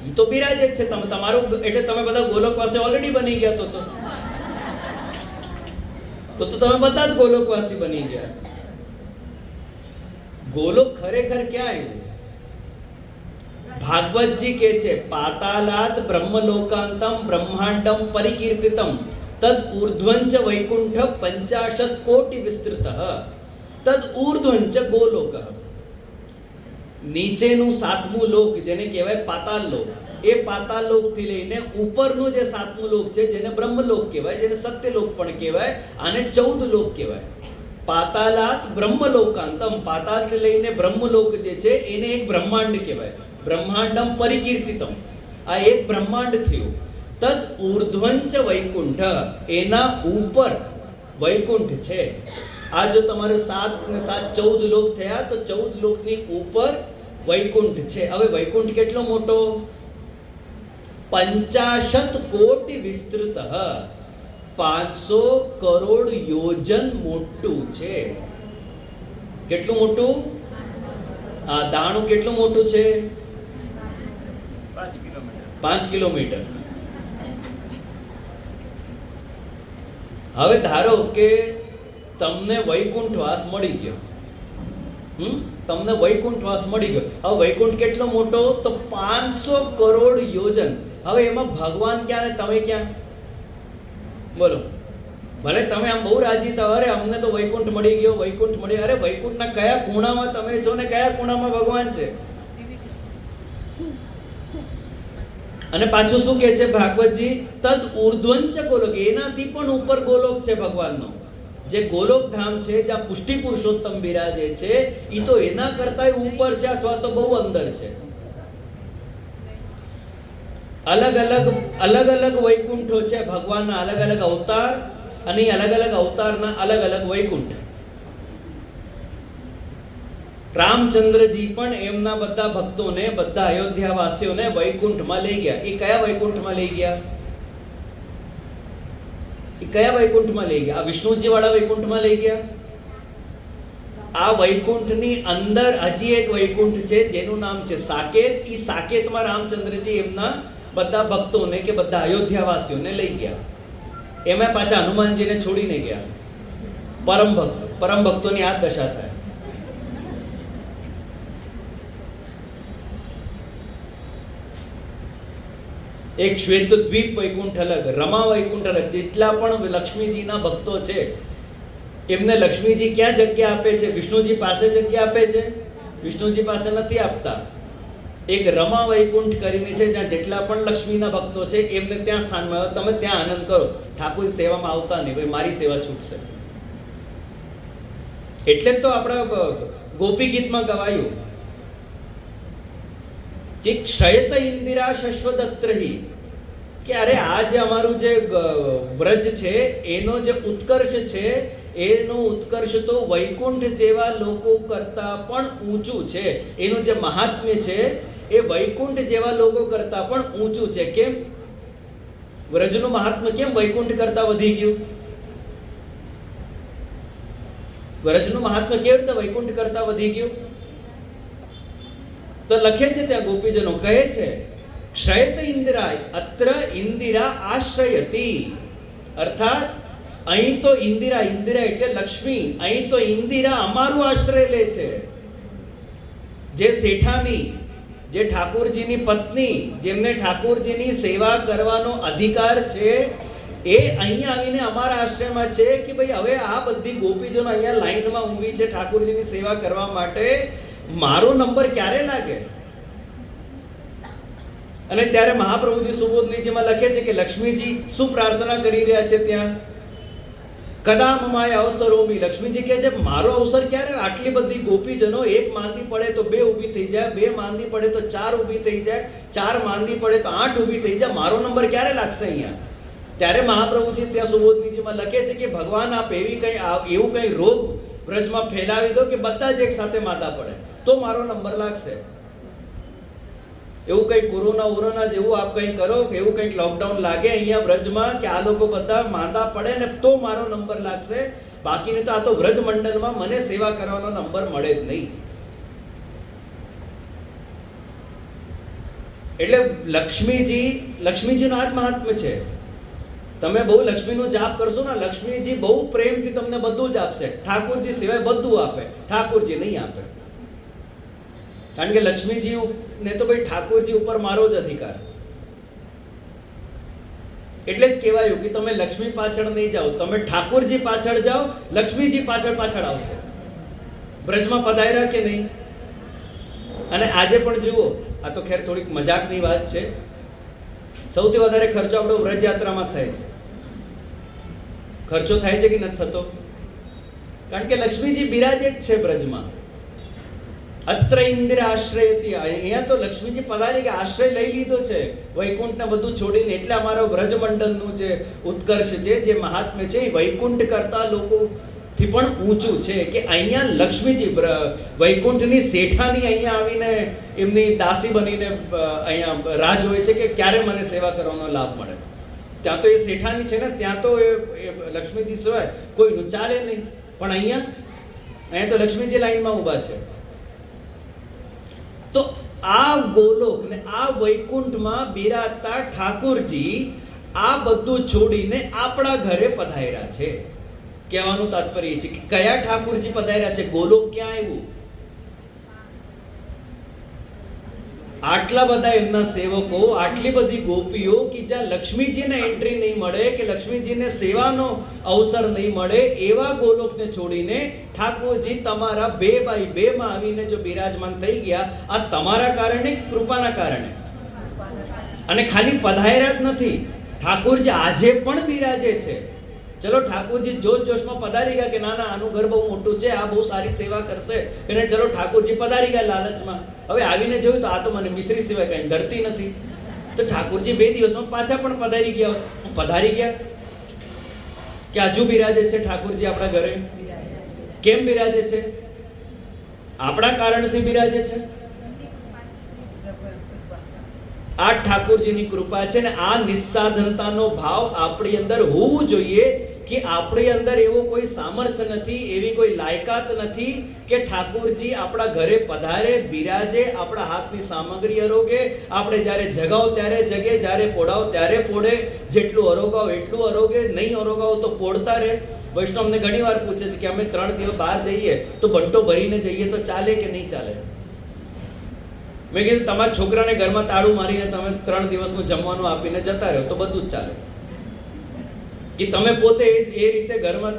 એ તો બિરાજે જ છે. તમારું એટલે તમે બધા ગોલોક પાસે ઓલરેડી બની ગયા તો તમે બધા જ ગોલોકવાસી બની ગયા. ગોલોક ખરેખર ક્યાં આવ્યું? ભાગવતજી કહે છે પાતાલાત બ્રહ્મલોકાંતમ બ્રહ્માંડમ પરિકીર્તિતમ તદ ઉર્ધ્વંચ વૈકુંઠ 50 કોટિ વિસ્તૃતઃ તદ ઉર્ધ્વંચ ગોલોક. નીચેનું 7મું લોક જેને કહેવાય પાતાલ લોક, એ પાતાલ લોક થી લઈને ઉપરનું જે 7મું લોક છે જેને બ્રહ્મલોક કહેવાય, જેને સત્યલોક પણ કહેવાય, આને 14 લોક કહેવાય. પાતાલાત બ્રહ્મલોકાંતમ, પાતાલ થી લઈને બ્રહ્મલોક જે છે એને એક બ્રહ્માંડ કહેવાય. બ્રહ્માંડમ પરિકીર્તિતમ, આ એક બ્રહ્માંડ થયું. તદ ઉર્ધ્વંચ વૈકુંઠ, એના ઉપર વૈકુંઠ છે. આ જો તમારે 7 ને 7 14 લોક થયા, તો 14 લોકની ઉપર વૈકુંઠ છે. હવે વૈકુંઠ કેટલો મોટો? 50 કોટિ વિસ્તૃત, 500 કરોડ યોજન મોટું છે. કેટલું મોટું? આ દાણું કેટલું મોટું છે? 5 કિલોમીટર. હવે ધારો કે તમને વૈકુંઠવાસ મળી ગયો. તમને વૈકુંઠવાસ મળી ગયો. હવે વૈકુંઠ કેટલો મોટો? તો 500 કરોડ યોજન. હવે એમાં ભગવાન ક્યાં ને તમે ક્યાં? બોલો. ભલે તમે આમ બહુ રાજી થાવ, અરે અમને તો વૈકુંઠ મળી ગયો, વૈકુંઠ મળી. અરે વૈકુંઠના કયા ખૂણામાં તમે છો ને કયા ખૂણામાં ભગવાન છે? અને પાછું શું કહે છે ભાગવતજી? તદ ઉર્ધ્વંચ ગોલોક, એનાથી પણ ઉપર ગોલોક છે ભગવાનનો. જે ગોલોકધામ છે જ્યાં પુષ્ટિ પુરુષોત્તમ બિરાજે છે એ તો એના કરતાંય ઉપર છે અથવા તો બહુ અંદર છે. અલગ અલગ વૈકુંઠો છે ભગવાનના, અલગ અલગ અવતાર અને અલગ અલગ અવતારના અલગ અલગ વૈકુંઠ. રામચંદ્રજી પણ એમના બધા ભક્તોને, બધા અયોધ્યા વાસીઓને વૈકુંઠમાં લઈ ગયા. એ કયા વૈકુંઠમાં લઈ ગયા? એ કયા વૈકુંઠમાં લઈ ગયા? આ વિષ્ણુજી વાળા વૈકુંઠમાં લઈ ગયા. આ વૈકુંઠની અંદર હજી એક વૈકુંઠ છે જેનું નામ છે સાકેત. એ સાકેતમાં રામચંદ્રજી એમના બધા ભક્તોને કે બધા અયોધ્યા વાસીઓને લઈ ગયા. એમાં પાછા હનુમાનજીને છોડીને ગયા. પરમ ભક્તોની આ દશા થાય. એક શ્વેત દ્વીપ વૈકુંઠ અલગ, રમા વૈકુંઠ અલગ. જેટલા પણ લક્ષ્મીજીના ભક્તો છે એમને લક્ષ્મીજી ક્યાં જગ્યા આપે છે? વિષ્ણુજી પાસે જગ્યા આપે છે? વિષ્ણુજી પાસે નથી આપતા. એક રમા વૈકુંઠ કરીને છે જ્યાં જેટલા પણ લક્ષ્મીના ભક્તો છે એમને ત્યાં સ્થાનમાં આવે. તમે ત્યાં આનંદ કરો, ઠાકોર સેવામાં આવતા નહીં, ભાઈ મારી સેવા છૂટશે. એટલે જ તો આપણા ગોપી ગીતમાં ગવાયું કે ક્ષયત ઇન્દિરા શશ્વદત્રહી, કે અરે આ જે અમારું જે વ્રજ છે એનો જે ઉત્કર્ષ છે, એનો ઉત્કર્ષ તો વૈકુંઠ જેવા લોકો કરતા પણ ઊંચું છે. એનું જે મહાત્મ્ય છે એ વૈકુંઠ જેવા લોકો કરતા પણ ઊંચું છે. કેમ? વ્રજનું મહાત્મ્ય કેમ વૈકુંઠ કરતા વધી ગયું? વ્રજનું મહાત્મ્ય કેવી રીતે વૈકુંઠ કરતા વધી ગયું? તો લખે છે ત્યાં ગોપીજનો કહે છે ક્ષયત ઇન્દિરા અત્ર ઇન્દિરા આશ્રયતી, અર્થાત અહીં તો ઇન્દિરા એટલે લક્ષ્મી, અહીં તો ઇન્દિરા અમારું આશ્રય લે છે. જે શેઠાની, જે ઠાકોરજીની પત્ની, જેમને ઠાકોરજીની સેવા કરવાનો અધિકાર છે, એ અહીંયા આવીને અમારા આશ્રયમાં છે કે ભાઈ હવે આ બધી ગોપીજનો અહીંયા લાઈનમાં ઊભી છે ઠાકોરજીની સેવા કરવા માટે, મારો નંબર ક્યારે લાગે? અને ત્યારે મહાપ્રભુજી સુબોધનીજીમાં લખે છે કે લક્ષ્મીજી શું પ્રાર્થના કરી રહ્યા છે ત્યાં? કદા મમાય અવસરોમી. લક્ષ્મીજી કહે છે મારો અવસર ક્યારે? આટલી બધી ગોપીજનો, એક માંદી પડે તો 2 ઊભી થઈ જાય, 2 માંદી પડે તો 4 ઊભી થઈ જાય, 4 માંદી પડે તો 8 ઊભી થઈ જાય, મારો નંબર ક્યારે લાગશે અહીંયા? ત્યારે મહાપ્રભુજી ત્યાં સુબોધનીજીમાં લખે છે કે ભગવાન આપ એવું કઈ રોગ વ્રજમાં ફેલાવી દો કે બધા જ એક સાથે માદા પડે તો મારો નંબર લાગશે. એવું કઈ કોરોના જેવું આપ કઈ કરો, એવું કઈક લોકડાઉન લાગે અહીંયા વ્રજમાં કે આ લોકો બધા માંદા પડે ને તો મારો નંબર લાગશે, બાકી નહીં તો આ તો વ્રજ મંડળમાં મને સેવા કરવાનો નંબર મળે જ નહીં. એટલે લક્ષ્મીજીનો આ જ મહાત્મ્ય છે. તમે બહુ લક્ષ્મીનો જાપ કરશો ને, લક્ષ્મીજી બહુ પ્રેમથી તમને બધું જ આપશે. ઠાકોરજી સિવાય બધું આપે, ઠાકોરજી નહીં આપે. કારણ કે લક્ષ્મીજી ને તો ભાઈ ઠાકોરજી ઉપર મારો જ અધિકાર. એટલે જ કહેવાયું કે તમે લક્ષ્મી પાછળ નહીં જાઓ, તમે ઠાકોરજી પાછળ જાઓ, લક્ષ્મીજી પાછળ આવશે. બ્રજમાં પધાર્યા કે નહીં? અને આજે પણ જુઓ, આ તો ખેર થોડીક મજાકની વાત છે, સૌથી વધારે ખર્ચો આપણો વ્રજ યાત્રામાં થાય છે. ખર્ચો થાય છે કે નથી થતો? કારણ કે લક્ષ્મીજી બિરાજે જ છે બ્રજમાં. અત્ર ઇન્દ્ર આશ્રયતી, અહીંયા તો લક્ષ્મીજી પધારી કે આશ્રય લઈ લીધો છે વૈકુંઠને બધું છોડીને. એટલે અમારો વ્રજ મંડળનું જે ઉત્કર્ષ છે, જે મહાત્મ્ય છે, એ વૈકુંઠ કરતા લોકોથી પણ ઊંચું છે. કે અહીંયા લક્ષ્મીજી વૈકુંઠની શેઠાની અહીંયા આવીને એમની દાસી બનીને અહીંયા રાહ જોવે છે કે ક્યારે મને સેવા કરવાનો લાભ મળે. ત્યાં તો એ શેઠાની છે ને, ત્યાં તો એ લક્ષ્મીજી સિવાય કોઈનું ચાલે નહીં. પણ અહીંયા તો લક્ષ્મીજી લાઈનમાં ઊભા છે. તો આ ગોલોક ને આ વૈકુંઠમાં બિરાજતા ઠાકોરજી આ બધું છોડીને આપણા ઘરે પધાર્યા છે. કહેવાનું તાત્પર્ય છે કે કયા ઠાકોરજી પધાર્યા છે? ગોલોક ક્યાં આવ્યું? આટલા બધા એમના સેવકો, આટલી બધી ગોપીઓ કે જ્યાં લક્ષ્મીજીને એન્ટ્રી નહીં મળે, કે લક્ષ્મીજીને સેવાનો અવસર નહીં મળે, એવા ગોલોકને છોડીને ઠાકોરજી તમારા 2x2 માં આવીને જો બિરાજમાન થઈ ગયા, આ તમારા કારણે, કૃપાના કારણે. અને ખાલી પધાર્યા જ નથી, ઠાકોરજી આજે પણ બિરાજે છે. ચલો ઠાકોરજી જોશ જોશમાં પધારી ગયા કે ના ના આનું ઘર બહુ મોટું છે, આ બહુ સારી સેવા કરશે, એને ચલો ઠાકોરજી પધારી ગયા લાલચમાં. હવે આવીને જોયું તો આ તો મને મિશ્રી સિવાય કઈ ધરતી નથી. તો ઠાકોરજી 2 દિવસમાં પાછા પણ પધારી ગયા કે હજુ બિરાજે છે ઠાકોરજી આપણા ઘરે. કેમ બિરાજે છે? આપણા કારણથી બિરાજે છે. આ ઠાકોરજીની કૃપા છે ને આ નિસ્સાધનતાનો ભાવ આપણી અંદર હોવું જોઈએ કે આપણી અંદર એવો કોઈ સામર્થ્ય નથી, એવી કોઈ લાયકાત નથી કે ઠાકોરજી આપણા ઘરે પધારે, બિરાજે, આપણા હાથની સામગ્રી આરોગે, આપણે જ્યારે જગાવો ત્યારે જગે, જ્યારે પોડાવો ત્યારે પોડે, જેટલું આરોગાવો એટલું આરોગે, નહીં આરોગાવો તો પોડતા રહે. વૈષ્ણવ અમને ઘણી વાર પૂછે છે કે અમે 3 દિવસ બહાર જઈએ તો બંટો ભરીને જઈએ તો ચાલે કે નહીં ચાલે? મેં કીધું તમારા છોકરાને ઘરમાં તાળું મારીને તમે 3 દિવસનું જમવાનું આપીને જતા રહો તો બધું જ ચાલે. કે તમે પોતે એ રીતે ઘરમાં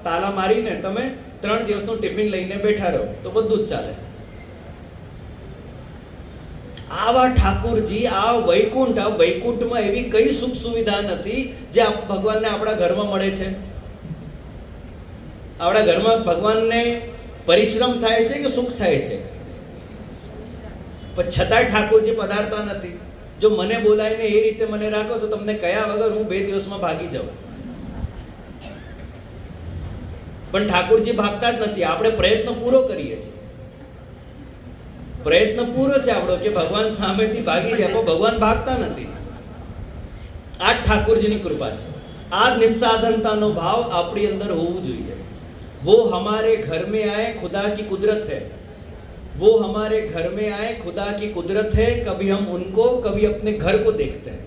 તાલા મારીને તમે 3 દિવસનું ટિફિન લઈને બેઠા રહો તો બધું જ ચાલે. આવા ઠાકોરજી, આ વૈકુંઠમાં એવી કઈ સુખ સુવિધા નથી જે ભગવાનને આપણા ઘરમાં મળે છે. આપણા ઘરમાં ભગવાનને પરિશ્રમ થાય છે કે સુખ થાય છે? પણ છતાંય ઠાકોરજી પધારતા નથી. જો મને બોલાવીને એ રીતે મને રાખો તો તમને કયા વગર હું 2 દિવસમાં ભાગી જાઉં. પણ ઠાકોરજી ભાગતા જ નથી. આપણે પ્રયત્ન પૂરો કરીએ છીએ. પ્રયત્ન પૂરો છે આપણો કે ભગવાન સામેથી ભાગી જાય, પણ ભગવાન ભાગતા નથી. આ ઠાકોરજીની કૃપા છે. આ નિસ્સાધનતાનો ભાવ આપણી અંદર હોવું જોઈએ. वो हमारे घर में आए खुदा की कुदरत है, वो हमारे घर में आए खुदा की कुदरत है. कभी हम उनको कभी अपने घर को देखते हैं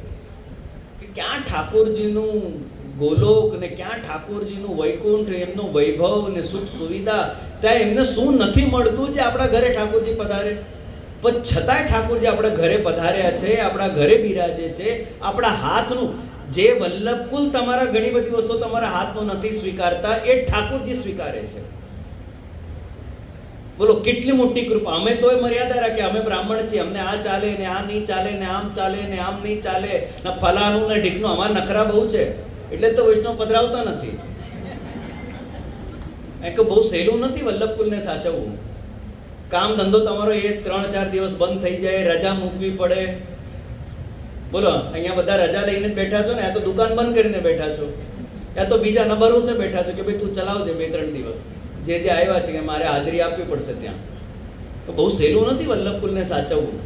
कि ક્યાં ઠાકોરજીનું ગોલોક ને ક્યાં ઠાકોરજીનું વૈકુંઠ, એમનો વૈભવ ને સુખ સુવિધા, ત્યાં એમને શું નથી મળતું જે આપણા ઘરે ઠાકોરજી પધારે. પણ છતાંય ઠાકોરજી આપણા ઘરે પધાર્યા છે, આપણા ઘરે બિરાજે છે. આપણા હાથનું જે વલ્લભકુલ તમારા ઘણી બધી વસ્તુ તમારા હાથનું નથી સ્વીકારતા, એ ઠાકોરજી સ્વીકારે છે. બોલો કેટલી મોટી કૃપા. અમે તોય મર્યાદા રાખીએ, અમે બ્રાહ્મણ છીએ, અમને આ ચાલે ને આ નહીં ચાલે ને આમ ચાલે ને આમ નહીં ચાલે ને ફલાનું ને ઢીકનું. અમારા નખરા બહુ છે એટલે તો વૈષ્ણવ પધરાવતા નથી. કે બહુ સહેલું નથી વલ્લભકુલને સાચવવું. કામ ધંધો તમારો એ 3-4 દિવસ બંધ થઈ જાય, રજા મૂકવી પડે. બોલો અહીંયા બધા રજા લઈને જ બેઠા છો ને, આ તો દુકાન બંધ કરીને બેઠા છો, યા તો બીજાના ભરોસે બેઠા છો કે ભાઈ તું ચલાવજે 2-3 દિવસ, જે આવ્યા છે કે મારે હાજરી આપવી પડશે ત્યાં. તો બહુ સહેલું નથી વલ્લભકુલને સાચવવું.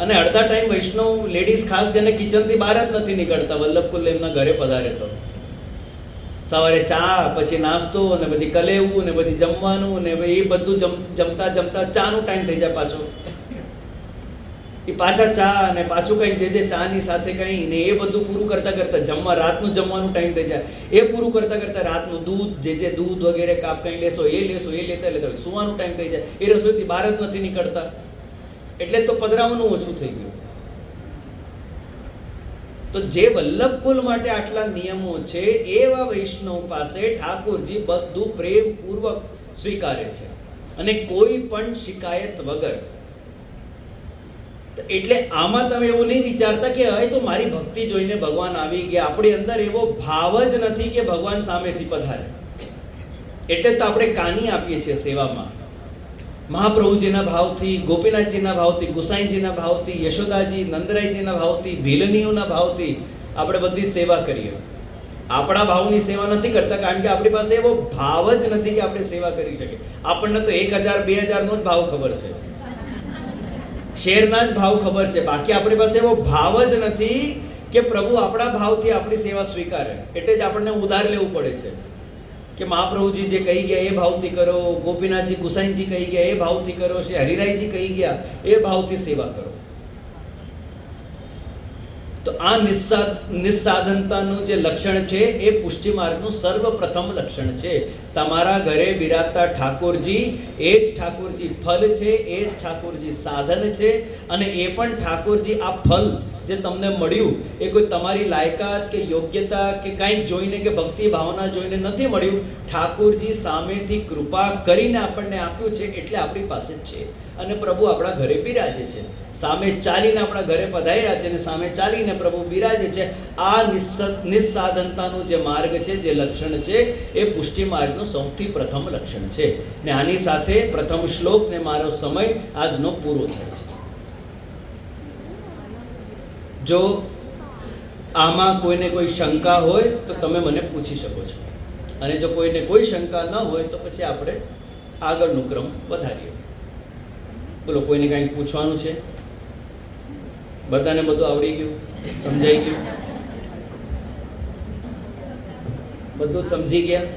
અને અડધા ટાઈમ વૈષ્ણવ લેડીઝ ખાસ કરીને કિચનથી બહાર જ નથી નીકળતા વલ્લભકુલ એમના ઘરે પધારે તો. સવારે ચા, પછી નાસ્તો ને પછી કલેવું ને પછી જમવાનું ને એ બધું જમતા ચાનો ટાઈમ થઈ જાય પાછો. એ પાછા ચા અને પાછું કંઈ જે ચાની સાથે કંઈ ને એ બધું પૂરું કરતા રાતનું જમવાનું ટાઈમ થઈ જાય. એ પૂરું કરતા રાતનું દૂધ, જે દૂધ વગેરે કાપ કંઈ લેશો એ લેતા સુવાનું ટાઈમ થઈ જાય. એ રસોઈથી બહાર જ નથી નીકળતા. એટલે તો પધરાવાનું ઓછું થઈ ગયું. તો જે વલ્લભકુલ માટે આટલા નિયમો છે, એવા વૈષ્ણવ પાસે ઠાકોરજી બધું પ્રેમપૂર્વક સ્વીકારે છે અને કોઈ પણ શિકાયત વગર. એટલે આમાં તમે એવું નહીં વિચારતા કે હવે તો મારી ભક્તિ જોઈને ભગવાન આવી ગયા. આપણી અંદર એવો ભાવ જ નથી કે ભગવાન સામેથી પધારે. એટલે તો આપણે કાની આપીએ છીએ સેવામાં. મહાપ્રભુજીના ભાવથી, ગોપીનાથજીના ભાવથી, ગુસાઈજીના ભાવથી, યશોદાજી, નંદરાયજીના ભાવથી, ભીલનીઓના ભાવથી આપણે બધી સેવા કરીએ. આપણા ભાવની સેવા નથી કરતા, કારણ કે આપણી પાસે એવો ભાવ જ નથી કે આપણે સેવા કરી શકીએ. આપણને તો 1000-2000 નો જ ભાવ ખબર છે, શેરના જ ભાવ ખબર છે. બાકી આપણી પાસે એવો ભાવ જ નથી કે પ્રભુ આપણા ભાવથી આપણી સેવા સ્વીકારે. એટલે જ આપણને ઉધાર લેવું પડે છે કે મહાપ્રભુજી જે કહી ગયા એ ભાવથી કરો, ગોપીનાથજી, ગુસાઈજી કહી ગયા એ ભાવથી કરો, શ્રી હરિરાયજી કહી ગયા એ ભાવથી સેવા કરો. તો આ નિસ્સાધનતાનું જે લક્ષણ છે એ પુષ્ટિ માર્ગનું સર્વપ્રથમ લક્ષણ છે. તમારા ઘરે બિરાજતા ઠાકોરજી એ જ ઠાકોરજી ફલ છે, એ જ ઠાકોરજી સાધન છે. અને એ પણ ઠાકોરજી આ ફલ જે તમને મળ્યું એ કોઈ તમારી લાયકાત કે યોગ્યતા કે કંઈક જોઈને કે ભક્તિ ભાવના જોઈને નથી મળ્યું. ઠાકોરજી સામેથી કૃપા કરીને આપણને આપ્યું છે એટલે આપણી પાસે જ છે. અને પ્રભુ આપણા ઘરે બિરાજે છે. સામે ચાલીને આપણા ઘરે પધાર્યા છે અને સામે ચાલીને પ્રભુ બિરાજે છે. આ નિસ્સાધનતાનો જે માર્ગ છે, જે લક્ષણ છે, એ પુષ્ટિ માર્ગનું સૌથી પ્રથમ લક્ષણ છે. ને આની સાથે પ્રથમ શ્લોક ને મારો સમય આજનો પૂરો થાય છે. જો આમાં કોઈને કોઈ શંકા હોય તો તમે મને પૂછી શકો છો, અને જો કોઈને કોઈ શંકા ન હોય તો પછી આપણે આગળનો ક્રમ વધારીએ. બોલો, કોઈને કંઈક પૂછવાનું છે? બધાને બધું આવડી ગયું, સમજાઈ ગયું, બધું જ સમજી ગયા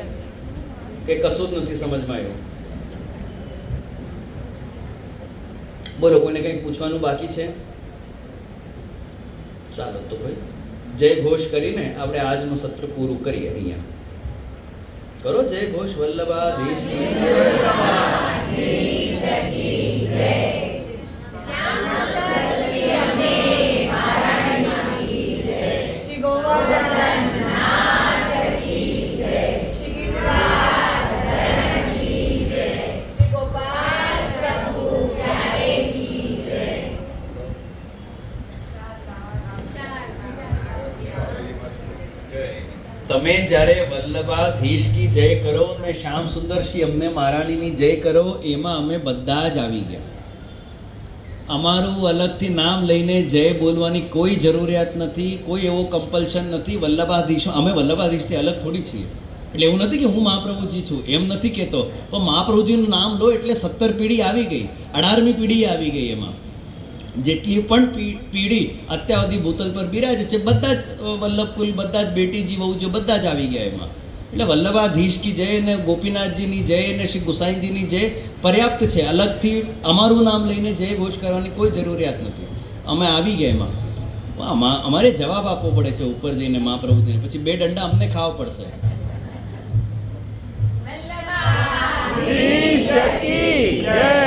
કે કશું જ નથી સમજમાં આવ્યું? બોલો, કોઈને કંઈક પૂછવાનું બાકી છે? ચાલો તો ભાઈ જય ઘોષ કરીને આપણે આજનું સત્ર પૂરું કરીએ. અહીંયા કરો જય ઘોષ. વલ્લભાધીશ તમે જ્યારે વલ્લભાધીશ કી જય કરો ને શ્યામ સુંદર શ્રી અમને મહારાણીની જય કરો, એમાં અમે બધા જ આવી ગયા. અમારું અલગથી નામ લઈને જય બોલવાની કોઈ જરૂરિયાત નથી, કોઈ એવો કમ્પલ્શન નથી. વલ્લભાધીશ, અમે વલ્લભાધીશથી અલગ થોડી છીએ. એટલે એવું નથી કે હું મહાપ્રભુજી છું, એમ નથી કહેતો. પણ મહાપ્રભુજીનું નામ લો એટલે 17 પેઢી આવી ગઈ, 18મી પેઢી આવી ગઈ. એમાં જેટલી પણ પેઢી અત્યાર સુધી ભૂતલ પર બિરાજે છે, બધા જ વલ્લભકુલ, બધા જ બેટીજી વહુજો બધા જ આવી ગયા એમાં. એટલે વલ્લભાધીશ કી જય ને ગોપીનાથજીની જય ને શ્રી ગુસાઈજીની જય પર્યાપ્ત છે. અલગથી અમારું નામ લઈને જય ઘોષ કરવાની કોઈ જરૂરિયાત નથી. અમે આવી ગયા એમાં. અમારે જવાબ આપવો પડે છે ઉપર જઈને મહાપ્રભુજીને, પછી 2 દંડા અમને ખાવા પડશે. વલ્લભાધીશ કી જય.